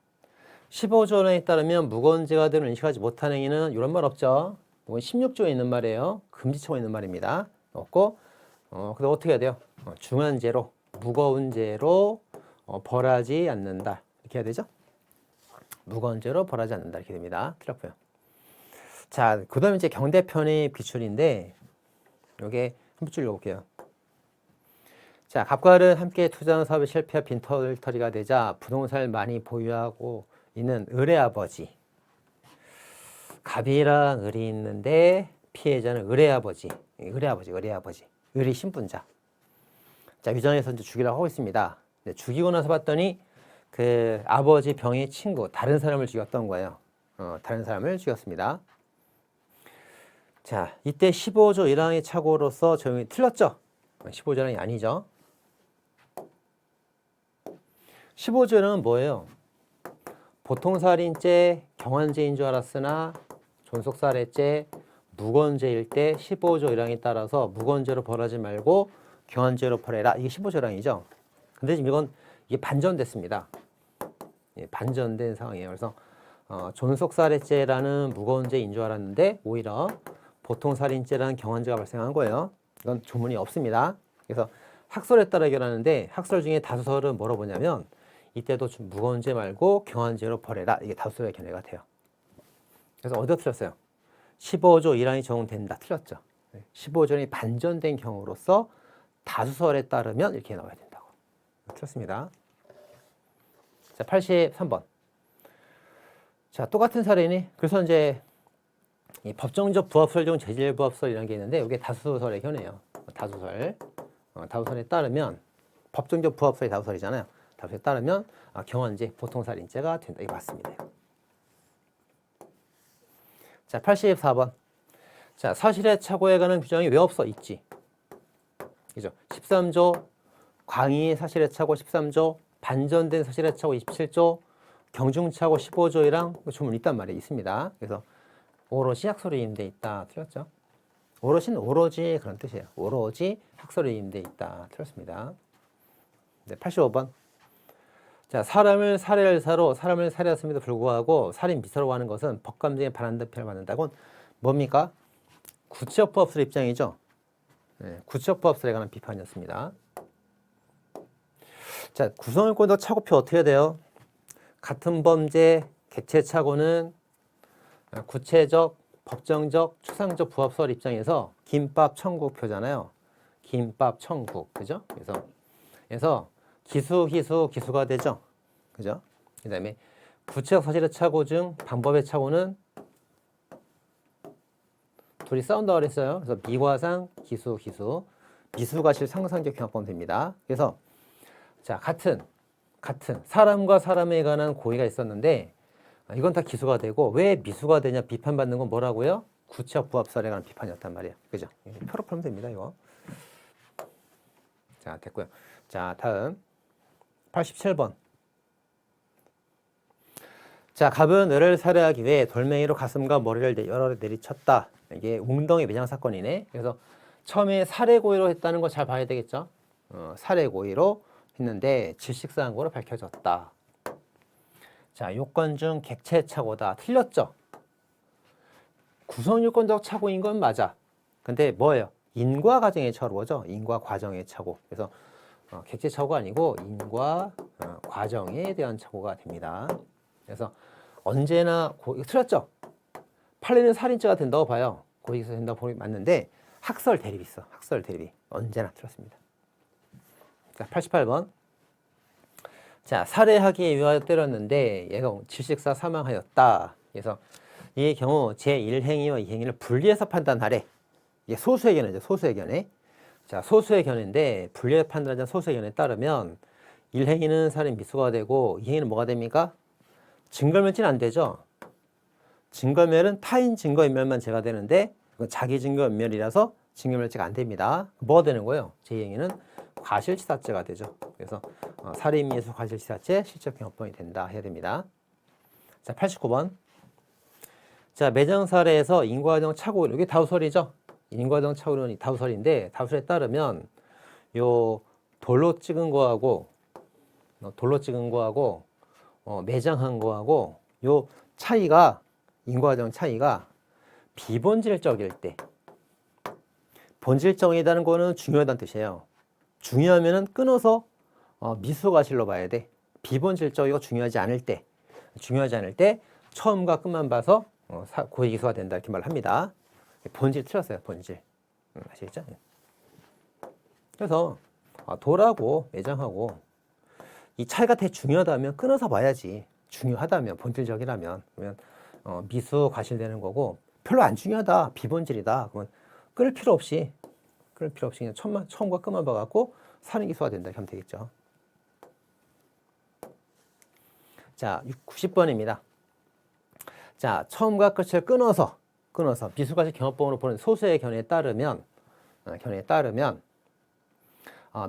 15조에 따르면 무건죄가 되는 인식하지 못한 행위는 이런 말 없죠. 이건 16조에 있는 말이에요. 금지처가 있는 말입니다. 없고, 그래서 어떻게 해야 돼요? 중한 죄로, 무거운 죄로 벌하지 않는다. 이렇게 해야 되죠? 무거운 죄로 벌하지 않는다. 이렇게 됩니다. 틀렸고요. 자, 그 다음에 이제 경대편의 비출인데, 요게 한 줄 읽어볼게요. 자, 갑과을은 함께 투자한 사업이 실패하 빈털터리가 되자 부동산을 많이 보유하고 있는 을의 아버지. 갑이랑 을이 있는데 피해자는 을의 아버지. 을이 신분자. 자, 위장에서 이제 죽이라고 하고 있습니다. 죽이고 나서 봤더니 그 아버지 병의 친구, 다른 사람을 죽였던 거예요. 다른 사람을 죽였습니다. 자, 이때 15조 1항의 착오로서 조용히 틀렸죠? 15조 1항이 아니죠. 15조는 뭐예요? 보통살인죄, 경환죄인 줄 알았으나 존속살해죄, 무건죄일 때 15조 1항에 따라서 무건죄로 벌하지 말고 경환죄로 벌해라. 이게 15조 1항이죠. 근데 지금 이게 반전됐습니다. 예, 반전된 상황이에요. 그래서 존속살해죄라는 무건죄인 줄 알았는데 오히려 보통살인죄라는 경환죄가 발생한 거예요. 이건 조문이 없습니다. 그래서 학설에 따라 해결하는데 학설 중에 다수설은 뭐라고 보냐면 이때도 무건죄 말고 경환죄로 벌해라. 이게 다수설의 견해가 돼요. 그래서 어디가 틀렸어요? 15조 1항이 적용된다. 틀렸죠. 15조는 반전된 경우로서 다수설에 따르면 이렇게 나와야 된다고. 틀렸습니다. 자, 83번. 자, 똑같은 사례니 그래서 이제 이 법정적 부합설 중 재질 부합설이라는 게 있는데 이게 다수설의 견해예요. 다수설에 따르면 법정적 부합설이 다수설이잖아요. 다수설에 따르면 경환죄, 보통살인죄가 된다. 이거 맞습니다. 자, 84번. 자, 사실의 착오에 관한 규정이 왜 없어? 있지. 그죠? 13조 광의의 사실의 착오 13조, 반전된 사실의 착오 27조, 경중착오 15조이랑 조문 있단 말이에요. 있습니다. 그래서 오롯이 학설에 임돼 있다. 틀렸죠? 오롯이는 오로지 그런 뜻이에요. 오로지 학설에 임돼 있다. 틀렸습니다. 네, 85번. 자, 사람을 살해할 사로 사람을 살해했음에도 불구하고 살인 미사로 하는 것은 법감정에 반한다는 표현을 받는다곤 뭡니까? 구체적부합설의 입장이죠. 네, 구체적부합설에 관한 비판이었습니다. 자, 구성요건적 착오표 어떻게 해야 돼요? 같은 범죄 객체 착오는 구체적, 법정적, 추상적 부합설 입장에서 김밥 천국표잖아요. 김밥 천국, 그죠? 그래서 기수가 되죠. 그죠? 그 다음에 구체적 사실의 착오 중 방법의 착오는 둘이 싸운다고 그랬어요. 그래서 미과상, 기수. 미수가실 상상적 경합범 됩니다. 그래서 자, 같은 사람과 사람에 관한 고의가 있었는데 이건 다 기수가 되고 왜 미수가 되냐 비판받는 건 뭐라고요? 구체적 부합설에 관한 비판이었단 말이에요. 그죠? 표로 풀면 됩니다. 이거. 자, 됐고요. 자, 다음 87번. 자, 갑은 을을 살해하기 위해 돌멩이로 가슴과 머리를 여러 내리쳤다. 이게 웅덩이 매장 사건이네. 그래서 처음에 살해 고의로 했다는 거 잘 봐야 되겠죠? 살해 고의로 했는데 질식사항으로 밝혀졌다. 자, 요건 중 객체 착오다. 틀렸죠? 구성요건적 착오인 건 맞아. 근데 뭐예요? 인과 과정의 착오죠. 인과 과정의 착오. 그래서 객체 착오가 아니고 인과 과정에 대한 착오가 됩니다. 그래서 언제나 이거 틀렸죠? 판례는 살인죄가 된다고 봐요. 고의기소 된다고 보기 맞는데 학설 대립이 있어. 학설 대립이. 언제나 틀렸습니다. 자, 88번. 자, 살해하기에 위하여 때렸는데 얘가 질식사 사망하였다. 그래서 이 경우 제1행위와 2행위를 분리해서 판단하래. 이게 소수의 견해죠. 소수의 견해. 자, 소수의 견해인데 분리해서 판단하자는 소수의 견해에 따르면 1행위는 살인 미수가 되고 2행위는 뭐가 됩니까? 증거멸지는 안 되죠. 증거멸은 타인 증거인멸만 제가 되는데 이건 자기 증거인멸이라서 증거멸지가 안 됩니다. 뭐가 되는 거예요? 제2행위는 과실치사죄가 되죠. 그래서 살인 미수 과실치사죄 실적경합범이 된다 해야 됩니다. 자, 89번. 자, 매정사례에서 인과정 착오, 이게 다우설이죠. 인과정 착오는 다우설인데 다우설에 따르면 요 돌로 찍은 거하고 매장한 거하고 요 차이가 인과정 차이가 비본질적일 때, 본질적이다는 거는 중요하다는 뜻이에요. 중요하면은 끊어서 미수과실로 봐야 돼. 비본질적이고 중요하지 않을 때 처음과 끝만 봐서 고의기소가 된다 이렇게 말을 합니다. 본질 틀렸어요. 본질. 아시겠죠? 그래서 돌하고 매장하고 이 차이가 되게 중요하다면 끊어서 봐야지. 중요하다면, 본질적이라면 그러면 미수 과실되는 거고, 별로 안 중요하다, 비본질이다 그러면 끊을 필요 없이 그냥 처음과 끝만 봐갖고 살인 기소가 된다 이렇게 하면 되겠죠. 자, 90번입니다. 자, 처음과 끝을 끊어서 미수과실 경합범으로 보는 소수의 견해에 따르면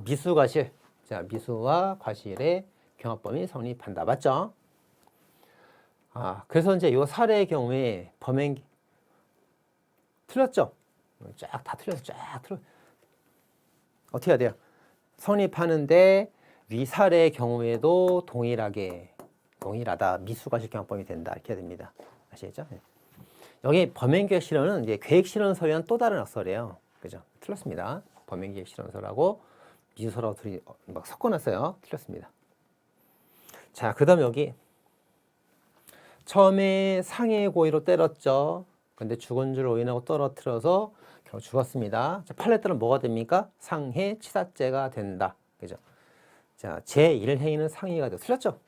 미수과실, 자, 미수와 과실의 경합범이 성립한다. 맞죠? 그래서 이제 이 사례의 경우에 범행 틀렸죠? 쫙 다 틀렸어. 어떻게 해야 돼요? 성립하는데 위 사례의 경우에도 동일하다. 미수과실 경합범이 된다. 이렇게 해야 됩니다. 아시겠죠? 여기 범행계획실현은 이제 계획실현서에 의한 또 다른 학설이에요. 그죠? 틀렸습니다. 범행계획실현서라고 미수서라고 둘이 막 섞어놨어요. 틀렸습니다. 자, 그 다음 여기 처음에 상해 고의로 때렸죠. 근데 죽은 줄 오인하고 떨어뜨려서 결국 죽었습니다. 자, 판례에 따르면 뭐가 됩니까? 상해 치사죄가 된다. 그죠? 자, 제1행위는 상해가 돼요. 틀렸죠?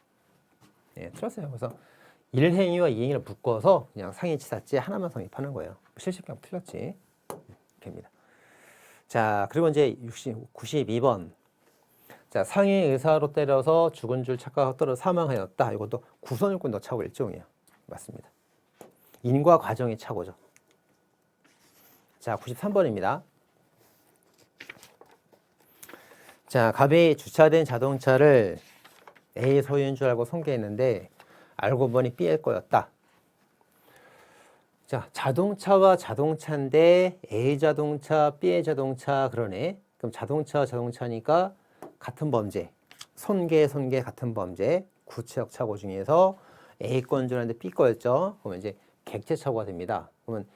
네, 틀렸어요. 그래서 1행위와 2행위를 묶어서 그냥 상해치사죄 하나만 성립하는 거예요. 실식경 틀렸지. 이렇게입니다. 자, 그리고 이제 92번. 자, 상해 의사로 때려서 죽은 줄 착각하고 떨어 사망하였다. 이것도 구성요건도 착오 일종이에요. 맞습니다. 인과 과정의 착오죠. 자, 93번입니다. 자, 갑이 주차된 자동차를 A 소유인 줄 알고 손괴했는데 알고 보니 B의 거였다. 자, 자동차와 자동차인데 A 자동차, B의 자동차 그러네. 그럼 자동차니까 같은 범죄. 손괴 같은 범죄. 구체적 착오 중에서 A 건 줄 알았는데 B 거였죠. 그러면 이제 객체 착오가 됩니다. 그러면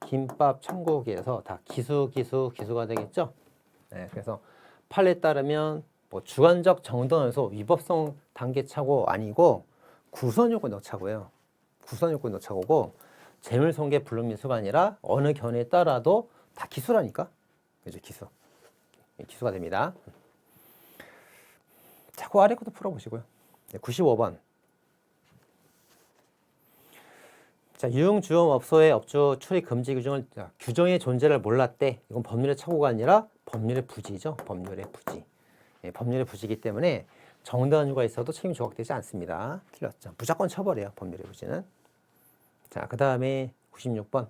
김밥 천국에서 다 기수가 되겠죠. 네, 그래서 판례에 따르면 주관적 정당에서 위법성 단계 착오 아니고 구성요건적 착오예요. 구성요건적 착오고 재물손괴 불능미수가 아니라 어느 견해에 따라도 다 기수라니까. 그죠? 기수가 됩니다. 자, 그 아래 것도 풀어보시고요. 95번. 자, 유흥주점업소의 업주 출입 금지 규정의 존재를 몰랐대. 이건 법률의 착오가 아니라 법률의 부지죠. 법률의 부지. 법률의 부지이기 때문에 정당한 이유가 있어도 책임이 조각되지 않습니다. 틀렸죠. 무조건 처벌이에요. 법률의 부지는. 자, 그 다음에 96번.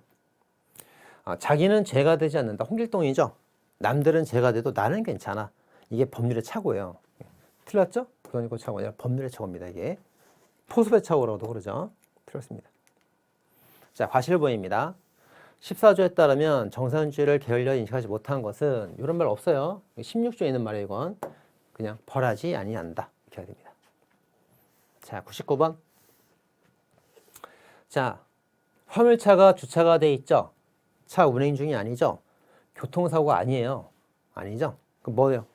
자기는 죄가 되지 않는다. 홍길동이죠. 남들은 죄가 돼도 나는 괜찮아. 이게 법률의 착오예요. 틀렸죠? 그러니까 착오가 아니라 법률의 착오입니다. 이게 포습의 착오라고도 그러죠. 틀렸습니다. 자, 과실보입니다. 14조에 따르면 정산주의를 게을려 인식하지 못한 것은 이런 말 없어요. 16조에 있는 말이에요. 이건 그냥 벌하지 아니한다. 이렇게 해야 됩니다. 자, 99번. 자, 화물차가 주차가 돼 있죠. 차 운행 중이 아니죠. 교통사고가 아니에요. 아니죠. 그 뭐예요?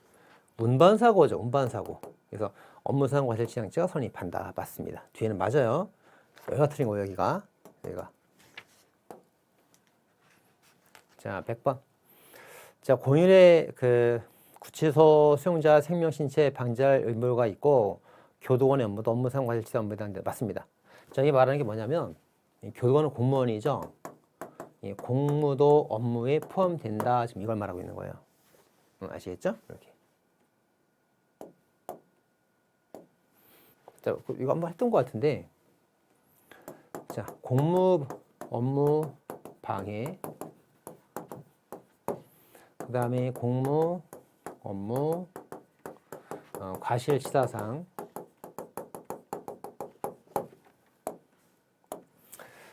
운반사고죠. 운반사고. 그래서 업무상 과실치상죄가 성립한다. 맞습니다. 뒤에는 맞아요. 여기가 틀린 거예요. 여기가. 자, 100번. 자, 공휴일에 그 구치소 수용자 생명 신체 방지할 의무가 있고 교도관의 업무도 업무상 과실치상 업무에 해당된다. 맞습니다. 자, 이게 말하는 게 뭐냐면 교도관은 공무원이죠. 이 공무도 업무에 포함된다. 지금 이걸 말하고 있는 거예요. 아시겠죠? 이렇게. 자, 이거 한번 했던 것 같은데. 자, 공무 업무 방해. 그 다음에 공무 업무 과실치사상.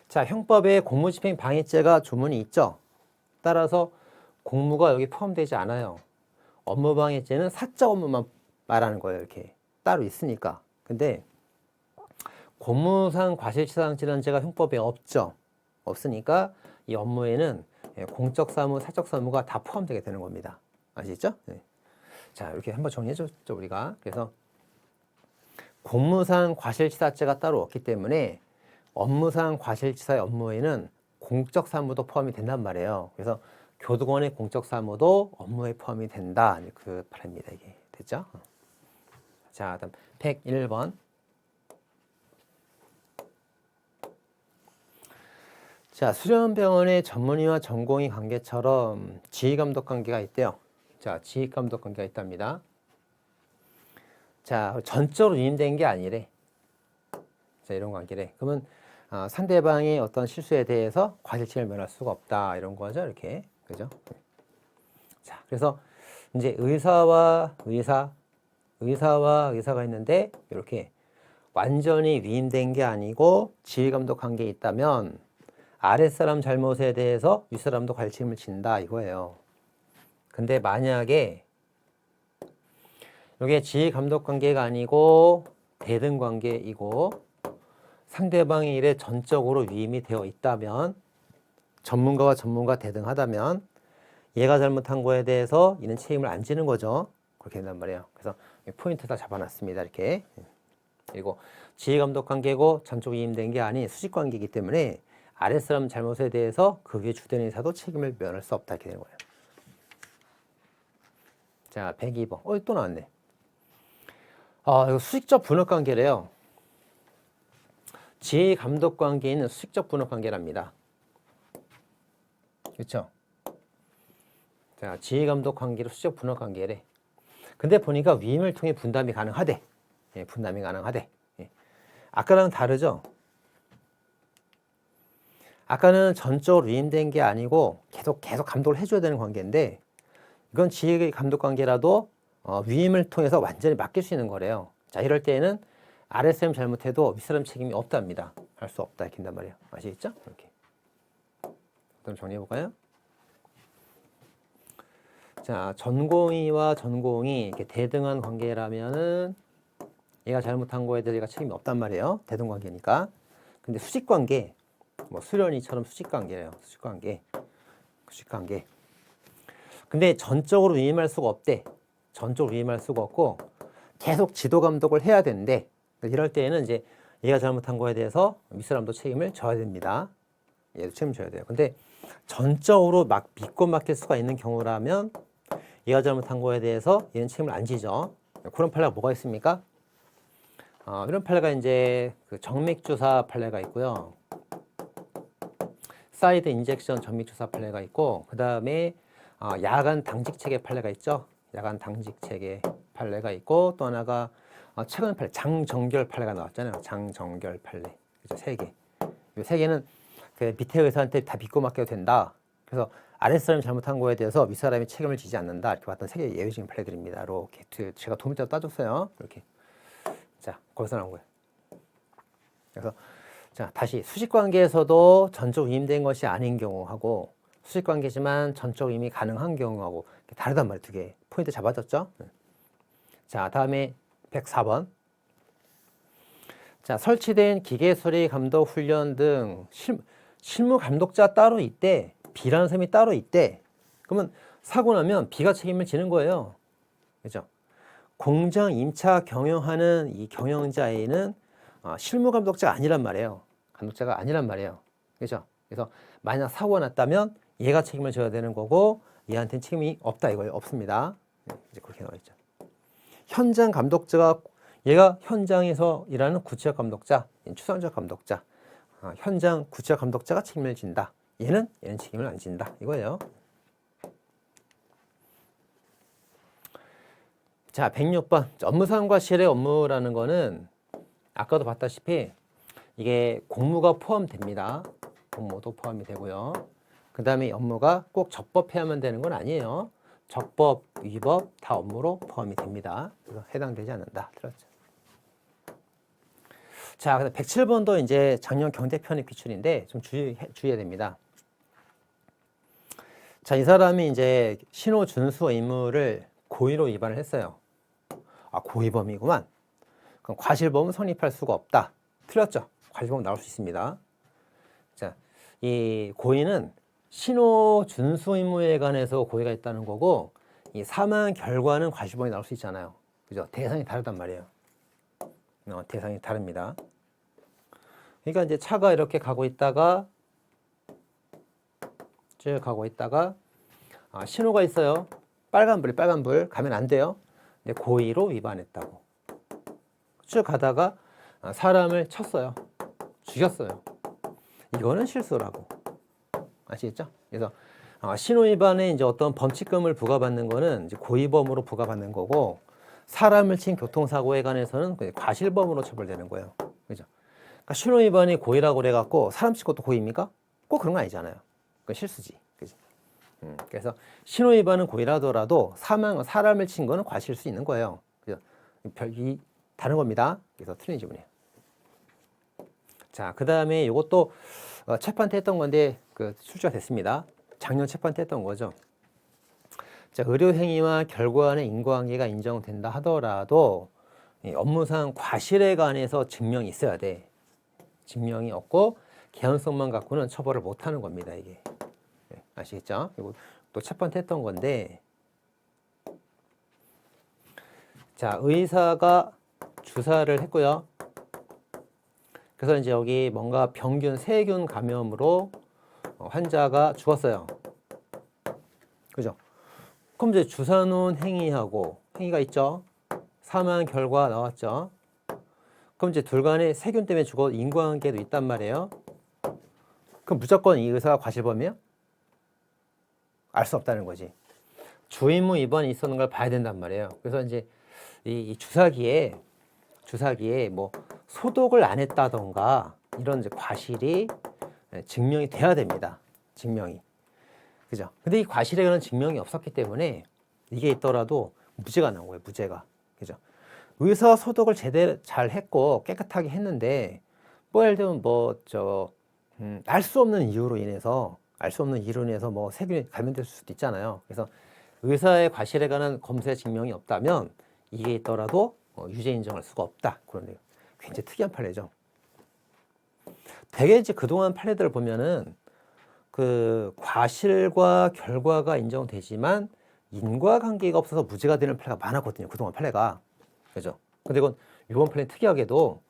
자, 형법에 공무집행 방해죄가 조문이 있죠. 따라서 공무가 여기 포함되지 않아요. 업무방해죄는 사적 업무만 말하는 거예요. 이렇게 따로 있으니까. 근데 공무상 과실치사상질환죄가 형법에 없죠. 없으니까 이 업무에는 공적 사무, 사적 사무가 다 포함되게 되는 겁니다. 아시죠? 네. 자, 이렇게 한번 정리해 줬죠, 우리가. 그래서 공무상 과실치사죄가 따로 없기 때문에 업무상 과실치사의 업무에는 공적 사무도 포함이 된단 말이에요. 그래서 교도관의 공적 사무도 업무에 포함이 된다. 그 말입니다. 이게 됐죠? 자, 다음 101번. 자, 수련병원의 전문의와 전공의 관계처럼 지휘감독 관계가 있대요. 자, 지휘감독 관계가 있답니다. 자, 전적으로 위임된 게 아니래. 자, 이런 관계래. 그러면 상대방의 어떤 실수에 대해서 과실치를 면할 수가 없다. 이런 거죠. 이렇게. 그죠? 자, 그래서 이제 의사와 의사가 있는데 이렇게 완전히 위임된 게 아니고 지휘감독 관계에 있다면 아랫사람 잘못에 대해서 윗사람도 과실책임을 진다 이거예요. 근데 만약에 이게 지휘감독 관계가 아니고 대등 관계이고 상대방의 일에 전적으로 위임이 되어 있다면 전문가와 전문가 대등하다면 얘가 잘못한 거에 대해서 이는 책임을 안 지는 거죠. 그렇게 된단 말이에요. 그래서 포인트 다 잡아놨습니다. 이렇게. 그리고 지휘감독 관계고 전적 위임된 게 아닌 수직 관계이기 때문에 아랫사람 잘못에 대해서 그 위에 주된 의사도 책임을 면할 수 없다. 이렇게 되는 거예요. 자, 102번. 또 나왔네. 이거 수직적 분업 관계래요. 지휘감독 관계에는 수직적 분업 관계랍니다. 그렇죠? 자, 지휘감독 관계로 수직 분업 관계래. 근데 보니까 위임을 통해 분담이 가능하대. 예, 분담이 가능하대. 예. 아까랑 다르죠? 아까는 전적으로 위임된 게 아니고 계속 감독을 해줘야 되는 관계인데 이건 지휘감독 관계라도 위임을 통해서 완전히 맡길 수 있는 거래요. 자, 이럴 때에는 아랫사람 잘못해도 윗사람 책임이 없답니다. 할 수 없다. 이렇게 한단 말이에요. 아시겠죠? 이렇게. 그럼 정리해볼까요? 자, 전공의와 전공이 이렇게 대등한 관계라면은 얘가 잘못한 거에 대해서 얘가 책임이 없단 말이에요. 대등 관계니까. 근데 수직 관계, 뭐 수련이처럼 수직 관계래요. 수직 관계. 근데 전적으로 위임할 수가 없대. 전적으로 위임할 수가 없고 계속 지도 감독을 해야 되는데 이럴 때에는 이제 얘가 잘못한 거에 대해서 윗사람도 책임을 져야 됩니다. 얘도 책임을 져야 돼요. 근데 전적으로 막 믿고 맡길 수가 있는 경우라면 얘가 잘못한 거에 대해서 얘는 책임을 안 지죠. 그런 판례가 뭐가 있습니까? 이런 판례가 이제 그 정맥주사 판례가 있고요. 사이드 인젝션 정맥주사 판례가 있고 그 다음에 야간 당직 체계 판례가 있죠. 야간 당직 체계 판례가 있고 또 하나가 최근 판례 장정결 판례가 나왔잖아요. 장정결 판례. 그죠? 세 개. 이 세 개는 그 밑에 의사한테 다 믿고 맡겨도 된다. 그래서 아랫사람이 잘못한 거에 대해서 윗사람이 책임을 지지 않는다. 이렇게 봤던 세 개의 예외적인 판례들입니다. 이렇게 제가 도움자로 따줬어요. 이렇게. 자, 거기서 나온 거예요. 그래서 자, 다시 수직관계에서도 전적 위임된 것이 아닌 경우하고 수직관계지만 전적 위임이 가능한 경우하고 다르단 말이에요. 두 개. 포인트 잡아줬죠? 자, 다음에 104번. 자, 설치된 기계 수리 감독 훈련 등 실무 감독자 따로 있대. B라는 사람이 따로 있대. 그러면 사고 나면 B가 책임을 지는 거예요. 그죠? 공장 임차 경영하는 이 경영자 A는 실무 감독자가 아니란 말이에요. 감독자가 아니란 말이에요. 그죠? 그래서 만약 사고가 났다면 얘가 책임을 져야 되는 거고 얘한테는 책임이 없다 이거예요. 없습니다. 이제 그렇게 나와 있죠. 현장 감독자가 얘가 현장에서 일하는 구체적 감독자, 추상적 감독자, 현장 구체적 감독자가 책임을 진다. 얘는 책임을 안 진다. 이거예요. 자, 106번. 업무상과실의 업무라는 거는 아까도 봤다시피 이게 공무가 포함됩니다. 공무도 포함이 되고요. 그 다음에 업무가 꼭 적법해야만 되는 건 아니에요. 적법, 위법 다 업무로 포함이 됩니다. 그래서 해당되지 않는다. 들었죠? 자, 그다음 107번도 이제 작년 경제편입 기출인데 좀 주의해야 됩니다. 자, 이 사람이 이제 신호 준수 의무를 고의로 위반을 했어요. 고의범이구만. 그럼 과실범은 성립할 수가 없다. 틀렸죠? 과실범 나올 수 있습니다. 자, 이 고의는 신호 준수 의무에 관해서 고의가 있다는 거고 이 사망 결과는 과실범이 나올 수 있잖아요. 그죠? 대상이 다르단 말이에요. 대상이 다릅니다. 그러니까 이제 차가 이렇게 가고 있다가 쭉 가고 있다가 신호가 있어요. 빨간불 가면 안 돼요. 근데 고의로 위반했다고. 쭉 가다가 사람을 쳤어요. 죽였어요. 이거는 실수라고. 아시겠죠? 그래서 신호 위반에 이제 어떤 범칙금을 부과받는 거는 이제 고의범으로 부과받는 거고 사람을 친 교통사고에 관해서는 과실범으로 처벌되는 거예요. 그죠? 그러니까 신호 위반이 고의라고 그래갖고 사람 친 것도 고의입니까? 꼭 그런 거 아니잖아요. 그건 실수지. 그지? 그래서 신호 위반은 고의라더라도 사람을 친 거는 과실 수 있는 거예요. 그죠? 별이 다른 겁니다. 그래서 틀린 지문이에요. 자, 그 다음에 이것도 재판 때 했던 건데 출제가 됐습니다. 작년 재판 때 했던 거죠. 자, 의료행위와 결과 간의 인과관계가 인정된다 하더라도 업무상 과실에 관해서 증명이 있어야 돼. 증명이 없고 개연성만 갖고는 처벌을 못하는 겁니다. 이게 아시겠죠? 이거 또 재판 때 했던 건데, 자, 의사가 주사를 했고요. 그래서 이제 여기 뭔가 병균, 세균 감염으로 환자가 죽었어요. 그죠? 그럼 이제 주사 놓은 행위가 있죠. 사망 결과 나왔죠. 그럼 이제 둘 간에 세균 때문에 죽어 인과관계도 있단 말이에요. 그럼 무조건 이 의사가 과실범이에요? 알 수 없다는 거지. 주의무 위반이 있었는 걸 봐야 된단 말이에요. 그래서 이제 이 주사기에 뭐 소독을 안 했다던가 이런 이제 과실이 증명이 돼야 됩니다. 증명이. 그죠? 근데 이 과실에 관한 증명이 없었기 때문에 이게 있더라도 무죄가 나온 거예요. 무죄가. 그죠? 의사 소독을 제대로 잘 했고 깨끗하게 했는데 뭐 예를 들면 알 수 없는 이유로 인해서 뭐 세균이 감염될 수도 있잖아요. 그래서 의사의 과실에 관한 검사의 증명이 없다면 이게 있더라도 유죄 인정할 수가 없다. 그런데요. 굉장히 특이한 판례죠. 대개 이제 그동안 판례들을 보면은 과실과 결과가 인정되지만 인과관계가 없어서 무죄가 되는 판례가 많았거든요. 그동안 판례가. 그죠? 근데 이번 판례 특이하게도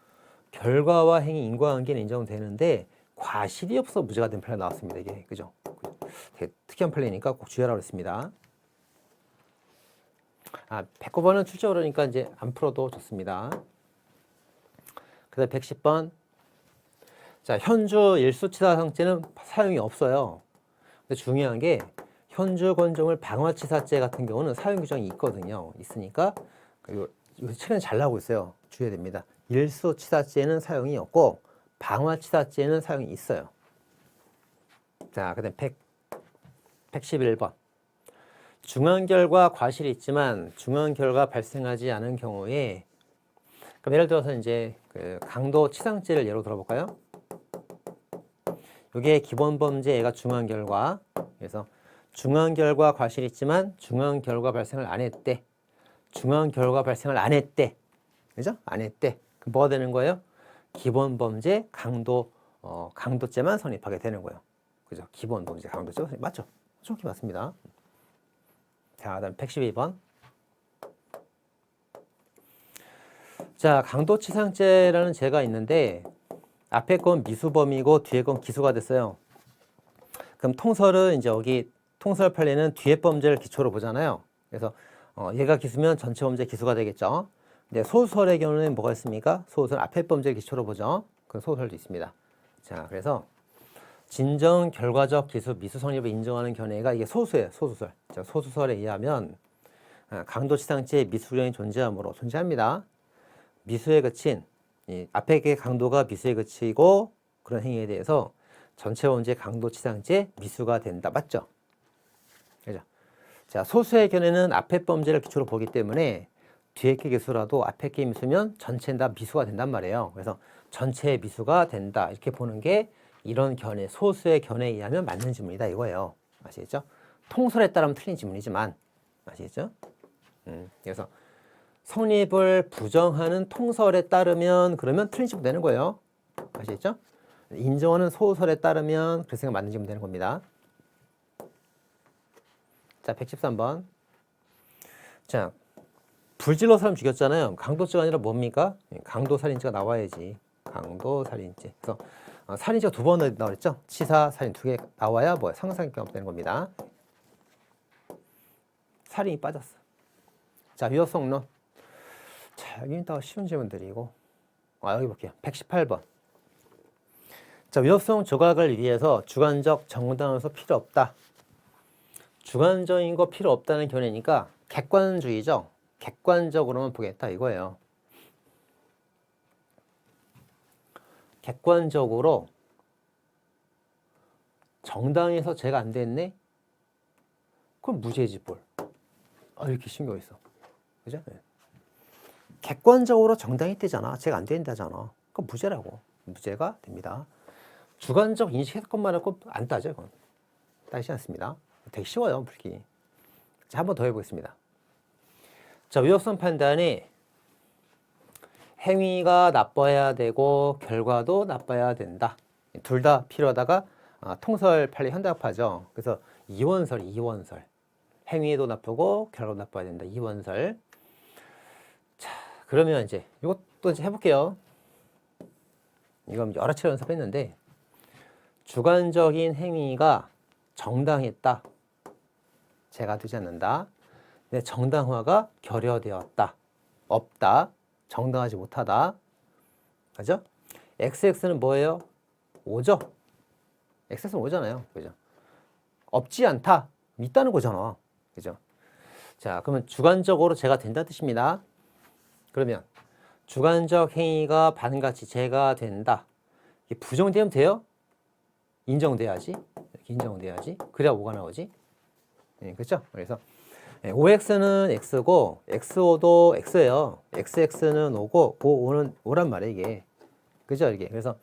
결과와 행위 인과관계는 인정되는데 과실이 없어 무죄가 된 판례가 나왔습니다. 이게. 그죠? 되게 특이한 판례니까 꼭 주의하라고 했습니다. 109번은 출제가 그러니까 이제 안 풀어도 좋습니다. 그 다음 110번. 자, 현주 일수치사상죄는 사용이 없어요. 근데 중요한 게 현주 건조물 방화치사죄 같은 경우는 사용 규정이 있으니까 요새 최근에 잘 나오고 있어요. 주의해야 됩니다. 일수치사죄는 사용이 없고 방화치사죄는 사용이 있어요. 자, 그 다음 111번. 중환결과 과실이 있지만 중환결과 발생하지 않은 경우에, 그럼 예를 들어서 이제 강도 치상죄를 예로 들어볼까요? 이게 기본 범죄, 얘가 중환결과. 그래서 중환결과 과실이 있지만 중환결과 발생을 안 했대. 중한 결과 발생을 안 했대. 그죠? 안 했대. 그럼 뭐가 되는 거예요? 기본 범죄 강도죄만 성립하게 되는 거예요. 그죠? 기본 범죄 강도죄 맞죠? 정확히 맞습니다. 자, 그다음 112번. 자, 강도치상죄라는 죄가 있는데 앞에 건 미수범이고 뒤에 건 기수가 됐어요. 그럼 통설은 이제 여기 통설 판례는 뒤에 범죄를 기초로 보잖아요. 그래서 얘가 기수면 전체 범죄 기수가 되겠죠. 근데 소설의 경우는 뭐가 있습니까? 소설 앞에 범죄 기초로 보죠. 그 소설도 있습니다. 자, 그래서 진정 결과적 기수 미수 성립을 인정하는 견해가 이게 소수예요. 소수설. 자, 소수설에 의하면 강도치상죄의 미수령이 존재합니다. 미수에 그친 이 앞에 게 강도가 미수에 그치고 그런 행위에 대해서 전체 범죄 강도치상죄 미수가 된다. 맞죠? 그죠? 자, 소수의 견해는 앞에 범죄를 기초로 보기 때문에 뒤에 게 기수라도 앞에 게 미수면 전체는 다 미수가 된단 말이에요. 그래서 전체 미수가 된다. 이렇게 보는 게 이런 견해, 소수의 견해에 의하면 맞는 지문이다 이거예요. 아시겠죠? 통설에 따르면 틀린 지문이지만 아시겠죠? 그래서 성립을 부정하는 통설에 따르면 그러면 틀린 지문 되는 거예요. 아시겠죠? 인정하는 소설에 따르면 그 생각 맞는 지문 되는 겁니다. 자, 113번. 자, 불질러 사람 죽였잖아요. 강도죄가 아니라 뭡니까? 강도살인죄가 나와야지. 강도살인죄. 그래서 살인죄가 2번 나왔죠? 치사, 살인 2개 나와야 뭐야? 상상경 되는 겁니다. 살인이 빠졌어. 자, 위협성론. 자, 여기는 더 쉬운 질문들이고. 여기 볼게요. 118번. 자, 위협성 조각을 위해서 주관적 정당화서 필요 없다. 주관적인 거 필요 없다는 견해니까 객관주의죠. 객관적으로만 보겠다 이거예요. 객관적으로 정당해서 죄가 안 됐네? 그럼 무죄지 뭘. 이렇게 신경 있어. 그죠? 네. 객관적으로 정당했대잖아. 죄가 안 된다잖아. 그럼 무죄라고. 무죄가 됩니다. 주관적 인식했을 것만 하고 안 따져 이건. 따지지 않습니다. 되게 쉬워요 풀기. 자, 한 번 더 해보겠습니다. 자, 위협성 판단이 행위가 나빠야 되고 결과도 나빠야 된다. 둘 다 필요하다가 통설 판례 현대학파죠. 그래서 이원설. 행위도 나쁘고 결과도 나빠야 된다. 이원설. 자, 그러면 이제 이것도 이제 해볼게요. 이건 여러 차례 연습했는데 주관적인 행위가 정당했다. 죄가 되지 않는다. 근데 정당화가 결여되었다. 없다. 정당하지 못하다. 그죠? XX는 뭐예요? 5죠? XX는 5잖아요. 그죠? 없지 않다. 있다는 거잖아. 그죠? 자, 그러면 주관적으로 죄가 된다는 뜻입니다. 그러면 주관적 행위가 반같이 죄가 된다. 이게 부정되면 돼요? 인정돼야지. 이렇게 인정돼야지. 그래야 5가 나오지. 그렇죠? 그래서 OX는 X고 XO도 X예요. XX는 5고 5는 5란 말이에요, 이게. 그죠? 이게. 그래서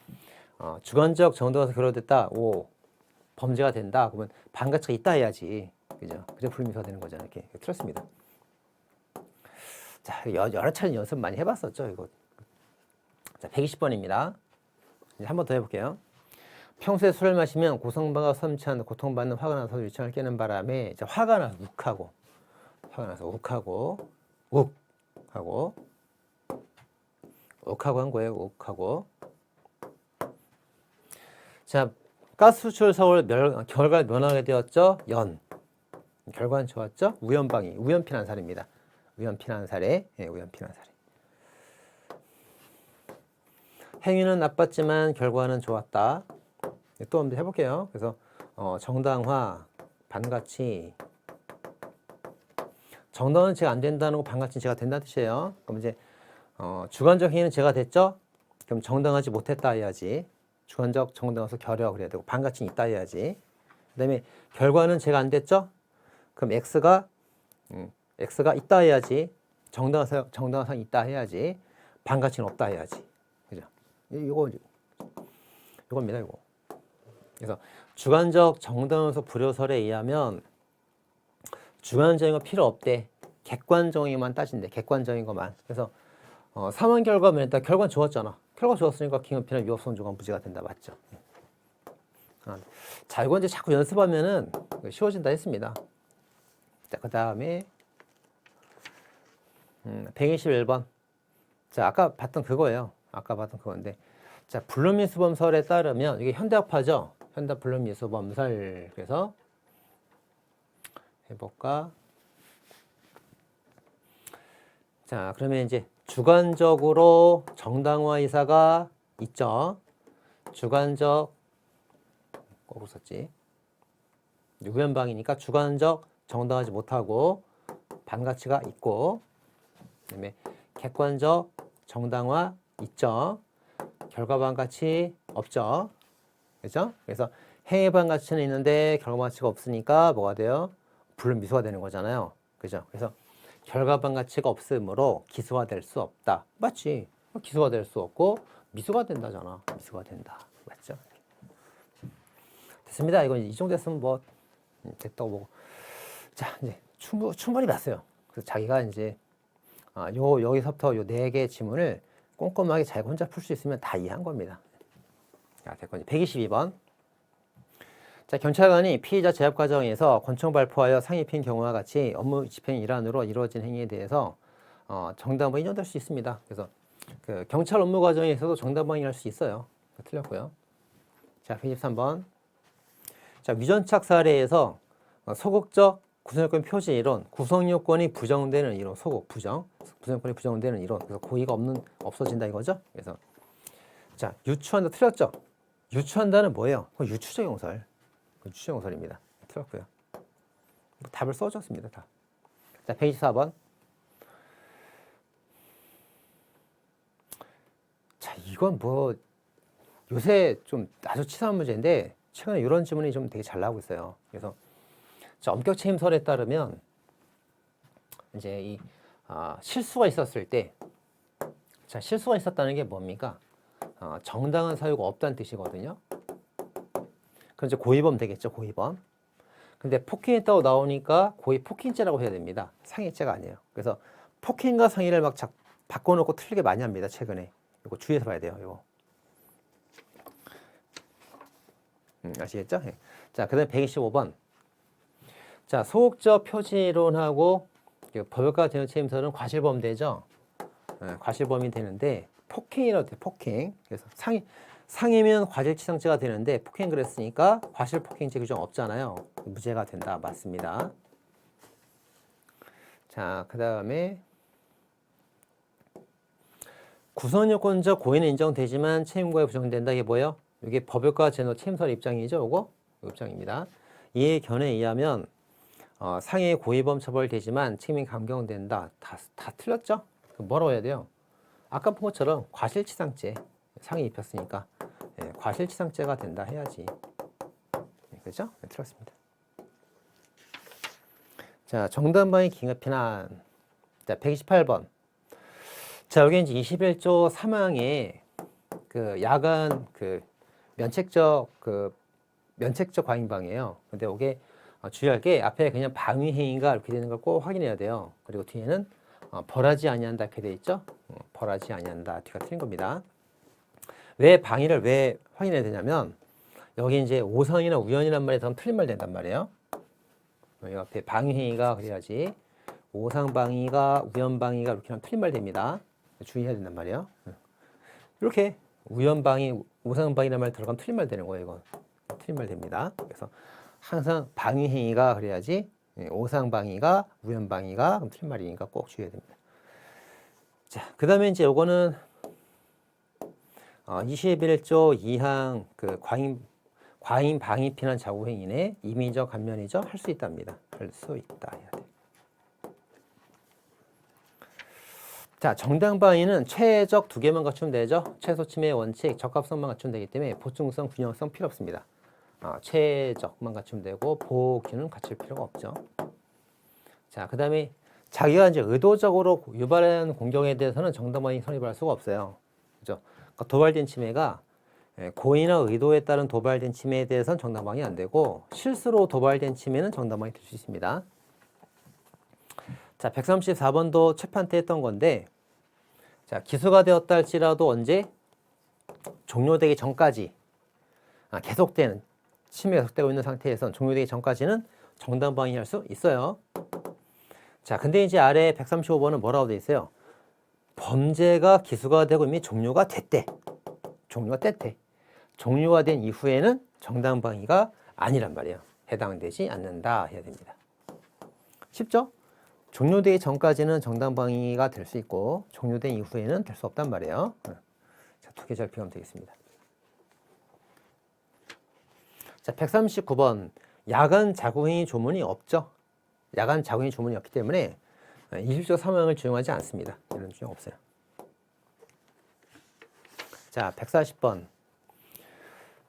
주관적 정당화서 결여됐다. 5. 범죄가 된다. 그러면 반가치가 있다 해야지. 그죠? 그래 불미가 되는 거잖아요. 이렇게 틀렸습니다. 자, 여러 차례 연습 많이 해봤었죠, 이거. 자, 120번입니다. 이제 한 번 더 해볼게요. 평소에 술을 마시면 고성방가 섬치한 고통받는 화가 나서 유창을 깨는 바람에 이제 화가 나서 욱하고 한 거예요. 욱하고. 자, 가스 수출 서울 결과 면하게 되었죠. 결과는 좋았죠. 우연방위, 우연피난 사례입니다. 우연피난 사례. 행위는 나빴지만 결과는 좋았다. 또 한번 해볼게요. 그래서 정당화, 반가치. 정당은 제가 안 된다는 거 반가치는 제가 된다는 뜻이에요. 그럼 이제 주관적 행위는 제가 됐죠? 그럼 정당하지 못했다 해야지. 주관적 정당화서 결여 그래야 되고 반가치는 있다 해야지. 그 다음에 결과는 제가 안 됐죠? 그럼 X가 있다 해야지. 정당화상 있다 해야지. 반가치는 없다 해야지. 그죠? 이겁니다, 이거. 그래서 주관적 정당화서 불효설에 의하면 주관적인 거 필요 없대. 객관적인만 따진대. 객관적인 것만. 그래서 상황 결과면 일단 결과는 좋았잖아. 결과 좋았으니까 기업이나 유업선조가 무죄가 된다. 맞죠? 자, 이거 이제 자꾸 연습하면은 쉬워진다 했습니다. 자, 그 다음에 121번. 자, 아까 봤던 그거예요. 아까 봤던 그건데. 자, 불륜미수범설에 따르면 이게 현대학파죠. 현대 불륜미수범설. 그래서 해볼까? 자, 그러면 이제 주관적으로 정당화 이사가 있죠. 주관적 거꾸로 썼지. 우연방이니까 주관적 정당하지 못하고 반가치가 있고, 그다음에 객관적 정당화 있죠. 결과 반가치 없죠. 그렇죠? 그래서 행위 반가치는 있는데 결과 반가치가 없으니까 뭐가 돼요? 불미수가 되는 거잖아요. 그죠? 그래서 결과 반가치가 없으므로 기수화될 수 없다. 맞지? 기수화될 수 없고 미수가 된다잖아. 미수가 된다. 맞죠? 됐습니다. 이건 이 정도 했으면 뭐 됐다고 보고. 자, 이제 충분히 봤어요. 그래서 자기가 이제 여기서부터 요 4개의 지문을 꼼꼼하게 자기가 혼자 풀 수 있으면 다 이해한 겁니다. 자, 됐거든요. 122번. 자, 경찰관이 피의자 제압 과정에서 권총 발포하여 상해 입힌 경우와 같이 업무 집행 일환으로 이루어진 행위에 대해서 정당방위 인정될 수 있습니다. 그래서 그 경찰 업무 과정에서도 정당방위를 할 수 있어요. 틀렸고요. 자, 123번. 자, 위전착 사례에서 소극적 구성요건 표시 이론, 구성요건이 부정되는 이론, 소극 부정, 구성요건이 부정되는 이론. 그래서 고의가 없어진다 이거죠. 그래서 자, 유추한다 틀렸죠. 유추한다는 뭐예요? 유추적 용설. 유추적 용설입니다. 틀렸고요. 답을 써줬습니다. 다. 자, 124번. 자, 이건 뭐 요새 좀 아주 치사한 문제인데 최근에 이런 질문이 좀 되게 잘 나오고 있어요. 그래서 자, 엄격 책임설에 따르면 이제 이 실수가 있었을 때, 자, 실수가 있었다는 게 뭡니까? 정당한 사유가 없다는 뜻이거든요. 그럼 이제 고의범 되겠죠, 고의범. 근데 폭행했다고 나오니까 고의 폭행죄라고 해야 됩니다. 상해죄가 아니에요. 그래서 폭행과 상해를 막 바꿔놓고 틀리게 많이 합니다, 최근에. 이거 주의해서 봐야 돼요, 이거. 아시겠죠? 네. 자, 그 다음에 125번. 자, 소극적 표시론하고 법역과 대응 책임설은 과실범되죠. 과실범이 되는데 폭행이라고 돼요. 폭행. 그래서 상해면 과실치상죄가 되는데 폭행 그랬으니까 과실폭행죄 규정 없잖아요. 무죄가 된다. 맞습니다. 자, 그 다음에 구성요건적 고의는 인정되지만 책임과에 부정된다. 이게 뭐예요? 이게 법역과 제노 책임설 입장이죠. 이거 입장입니다. 이에 견해에 의하면 상해 고의범 처벌되지만 책임이 감경된다. 다 틀렸죠? 뭐라고 해야 돼요? 아까 본 것처럼 과실치상죄 상해 입혔으니까 과실치상죄가 된다 해야지. 그렇죠? 네, 틀렸습니다. 자, 정당방위 긴급피난. 자, 128번. 자, 여기 이제 21조 3항에 그 야간 그 면책적 과잉방이에요. 근데 이게 주의할 게 앞에 그냥 방위행위가 이렇게 되는 걸 꼭 확인해야 돼요. 그리고 뒤에는 벌하지 아니한다 이렇게 돼 있죠. 벌하지 아니한다. 뒤가 틀린 겁니다. 왜 방위를 왜 확인해야 되냐면 여기 이제 오상이나 우연이란 말에 더 틀린 말 된단 말이에요. 여기 앞에 방위행위가 그래야지 오상방위가 우연방위가 이렇게 하면 틀린 말 됩니다. 주의해야 된단 말이에요. 이렇게 우연방위, 오상방위란 말 들어가면 틀린 말 되는 거예요. 이건 틀린 말 됩니다. 그래서 항상 방위행위가 그래야지 오상방위가 우연방위가 그럼 틀린 말이니까 꼭 주의해야 됩니다. 자, 그 다음에 이제 요거는 21조 2항 그 과잉 방위 피난 자구 행위네 임의적 감면이죠. 할 수 있답니다. 할 수 있다 해야 돼. 자, 정당방위는 최적 2개만 갖추면 되죠. 최소 침해 원칙, 적합성만 갖추면 되기 때문에 보충성, 균형성 필요 없습니다. 최적만 갖추면 되고 보호기는 갖출 필요가 없죠. 자, 그 다음에 자기가 이제 의도적으로 유발한 공격에 대해서는 정당방위 성립할 수가 없어요. 그죠? 그러니까 도발된 침해가 고의나 의도에 따른 도발된 침해에 대해서는 정당방위 안 되고 실수로 도발된 침해는 정당방위 될 수 있습니다. 자, 134번도 채판 때 했던 건데, 자, 기수가 되었다 할지라도 언제? 종료되기 전까지, 계속되는, 침해가 계속되고 있는 상태에선 종료되기 전까지는 정당방위할 수 있어요. 자, 근데 이제 아래 135번은 뭐라고 돼 있어요? 범죄가 기수가 되고 이미 종료가 됐대. 종료가 됐대. 종료가 된 이후에는 정당방위가 아니란 말이에요. 해당되지 않는다 해야 됩니다. 쉽죠? 종료되기 전까지는 정당방위가 될 수 있고 종료된 이후에는 될 수 없단 말이에요. 자, 두 개 잘 비교하면 되겠습니다. 자, 139번. 야간 자궁행위 조문이 없죠. 야간 자궁행위 조문이 없기 때문에 이실적 사망을 준용하지 않습니다. 이런 준용 없어요. 자, 140번.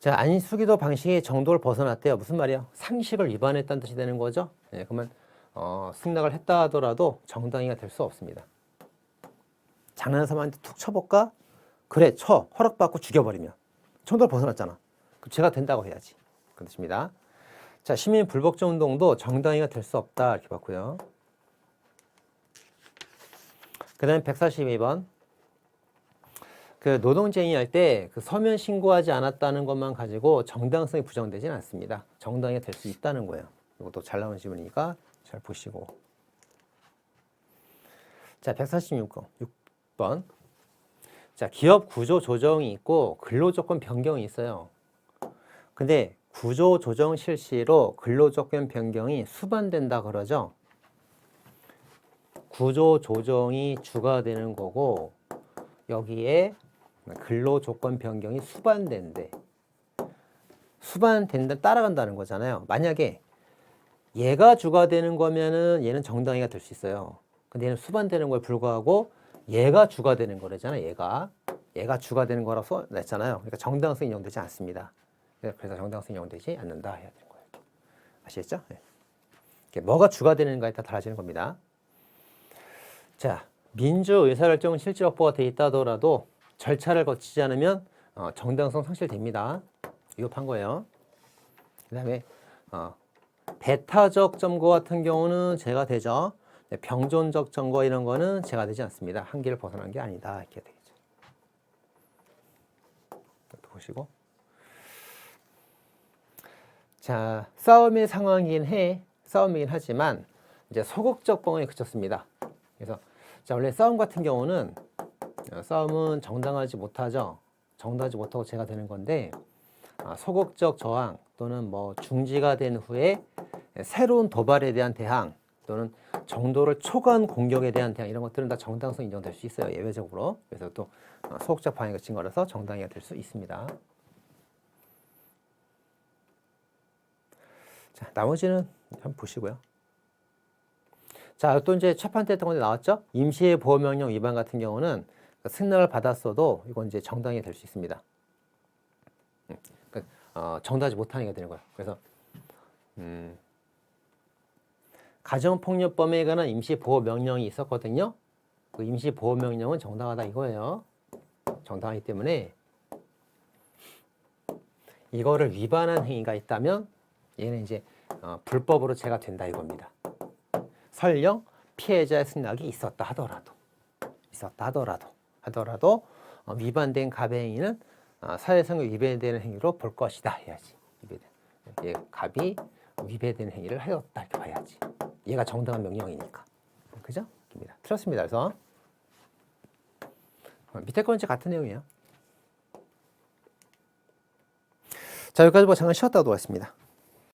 자, 안수기도 방식의 정도를 벗어났대요. 무슨 말이야? 상식을 위반했다는 뜻이 되는 거죠. 네, 그러면 승낙을 했다 하더라도 정당히가 될 수 없습니다. 장난하는 사람한테 툭 쳐볼까? 그래, 쳐. 허락받고 죽여버리면. 정도를 벗어났잖아. 그럼 죄가 된다고 해야지. 그 뜻입니다. 자, 시민 불복종 운동도 정당히가 될 수 없다. 이렇게 봤고요. 그 다음에 142번. 그 노동쟁의 할 때 그 서면 신고하지 않았다는 것만 가지고 정당성이 부정되지는 않습니다. 정당히 될 수 있다는 거예요. 이것도 잘 나온 질문이니까 잘 보시고. 자, 146번. 자, 기업 구조 조정이 있고 근로조건 변경이 있어요. 근데 구조 조정 실시로 근로조건 변경이 수반된다 그러죠. 구조 조정이 주가 되는 거고 여기에 근로조건 변경이 수반된대. 수반된다 따라간다는 거잖아요. 만약에 얘가 주가 되는 거면은 얘는 정당히가 될 수 있어요. 근데 얘는 수반되는 거에 불구하고 얘가 주가 되는 거래잖아. 얘가 주가 되는 거라서 냈잖아요. 그러니까 정당성이 인정되지 않습니다. 그래서 정당성이 인정되지 않는다 해야 되는 거예요. 아시겠죠? 네. 뭐가 주가 되는가에 따라 달라지는 겁니다. 자, 민주 의사결정은 실질 확보가 돼 있다 하더라도 절차를 거치지 않으면 정당성 상실됩니다. 위법한 거예요. 그 다음에 배타적 점거 같은 경우는 제가 되죠. 병존적 점거 이런 거는 제가 되지 않습니다. 한계를 벗어난 게 아니다. 이렇게 되겠죠. 또 보시고. 자, 싸움의 상황이긴 해. 싸움이긴 하지만 이제 소극적 방어에 그쳤습니다. 그래서 자, 원래 싸움 같은 경우는 싸움은 정당하지 못하죠. 정당하지 못하고 제가 되는 건데 소극적 저항 또는 뭐 중지가 된 후에 새로운 도발에 대한 대항 또는 정도를 초과한 공격에 대한 대항 이런 것들은 다 정당성 인정될 수 있어요. 예외적으로. 그래서 또 소극적 방해가 그친 거라서 정당히가 될 수 있습니다. 자, 나머지는 한번 보시고요. 자, 또 이제 재판 때 했던 건데 나왔죠? 임시의 보호명령 위반 같은 경우는 승낙을 받았어도 이건 이제 정당히 될 수 있습니다. 정당하지 못하는 게 되는 거예요. 그래서 가정폭력범에 관한 임시보호명령이 있었거든요. 그 임시보호명령은 정당하다 이거예요. 정당하기 때문에 이거를 위반한 행위가 있다면 얘는 이제 불법으로 죄가 된다 이겁니다. 설령 피해자의 승낙이 있었다 하더라도 위반된 가해행위는 사회성에 위배되는 행위로 볼 것이다 해야지. 갑이 위배되는 행위를 하였다 이렇게 봐야지. 얘가 정당한 명령이니까. 그죠? 틀렸습니다. 그래서 밑에 건 이제 같은 내용이에요. 자, 여기까지 보고 잠깐 쉬었다 오도록 하겠습니다.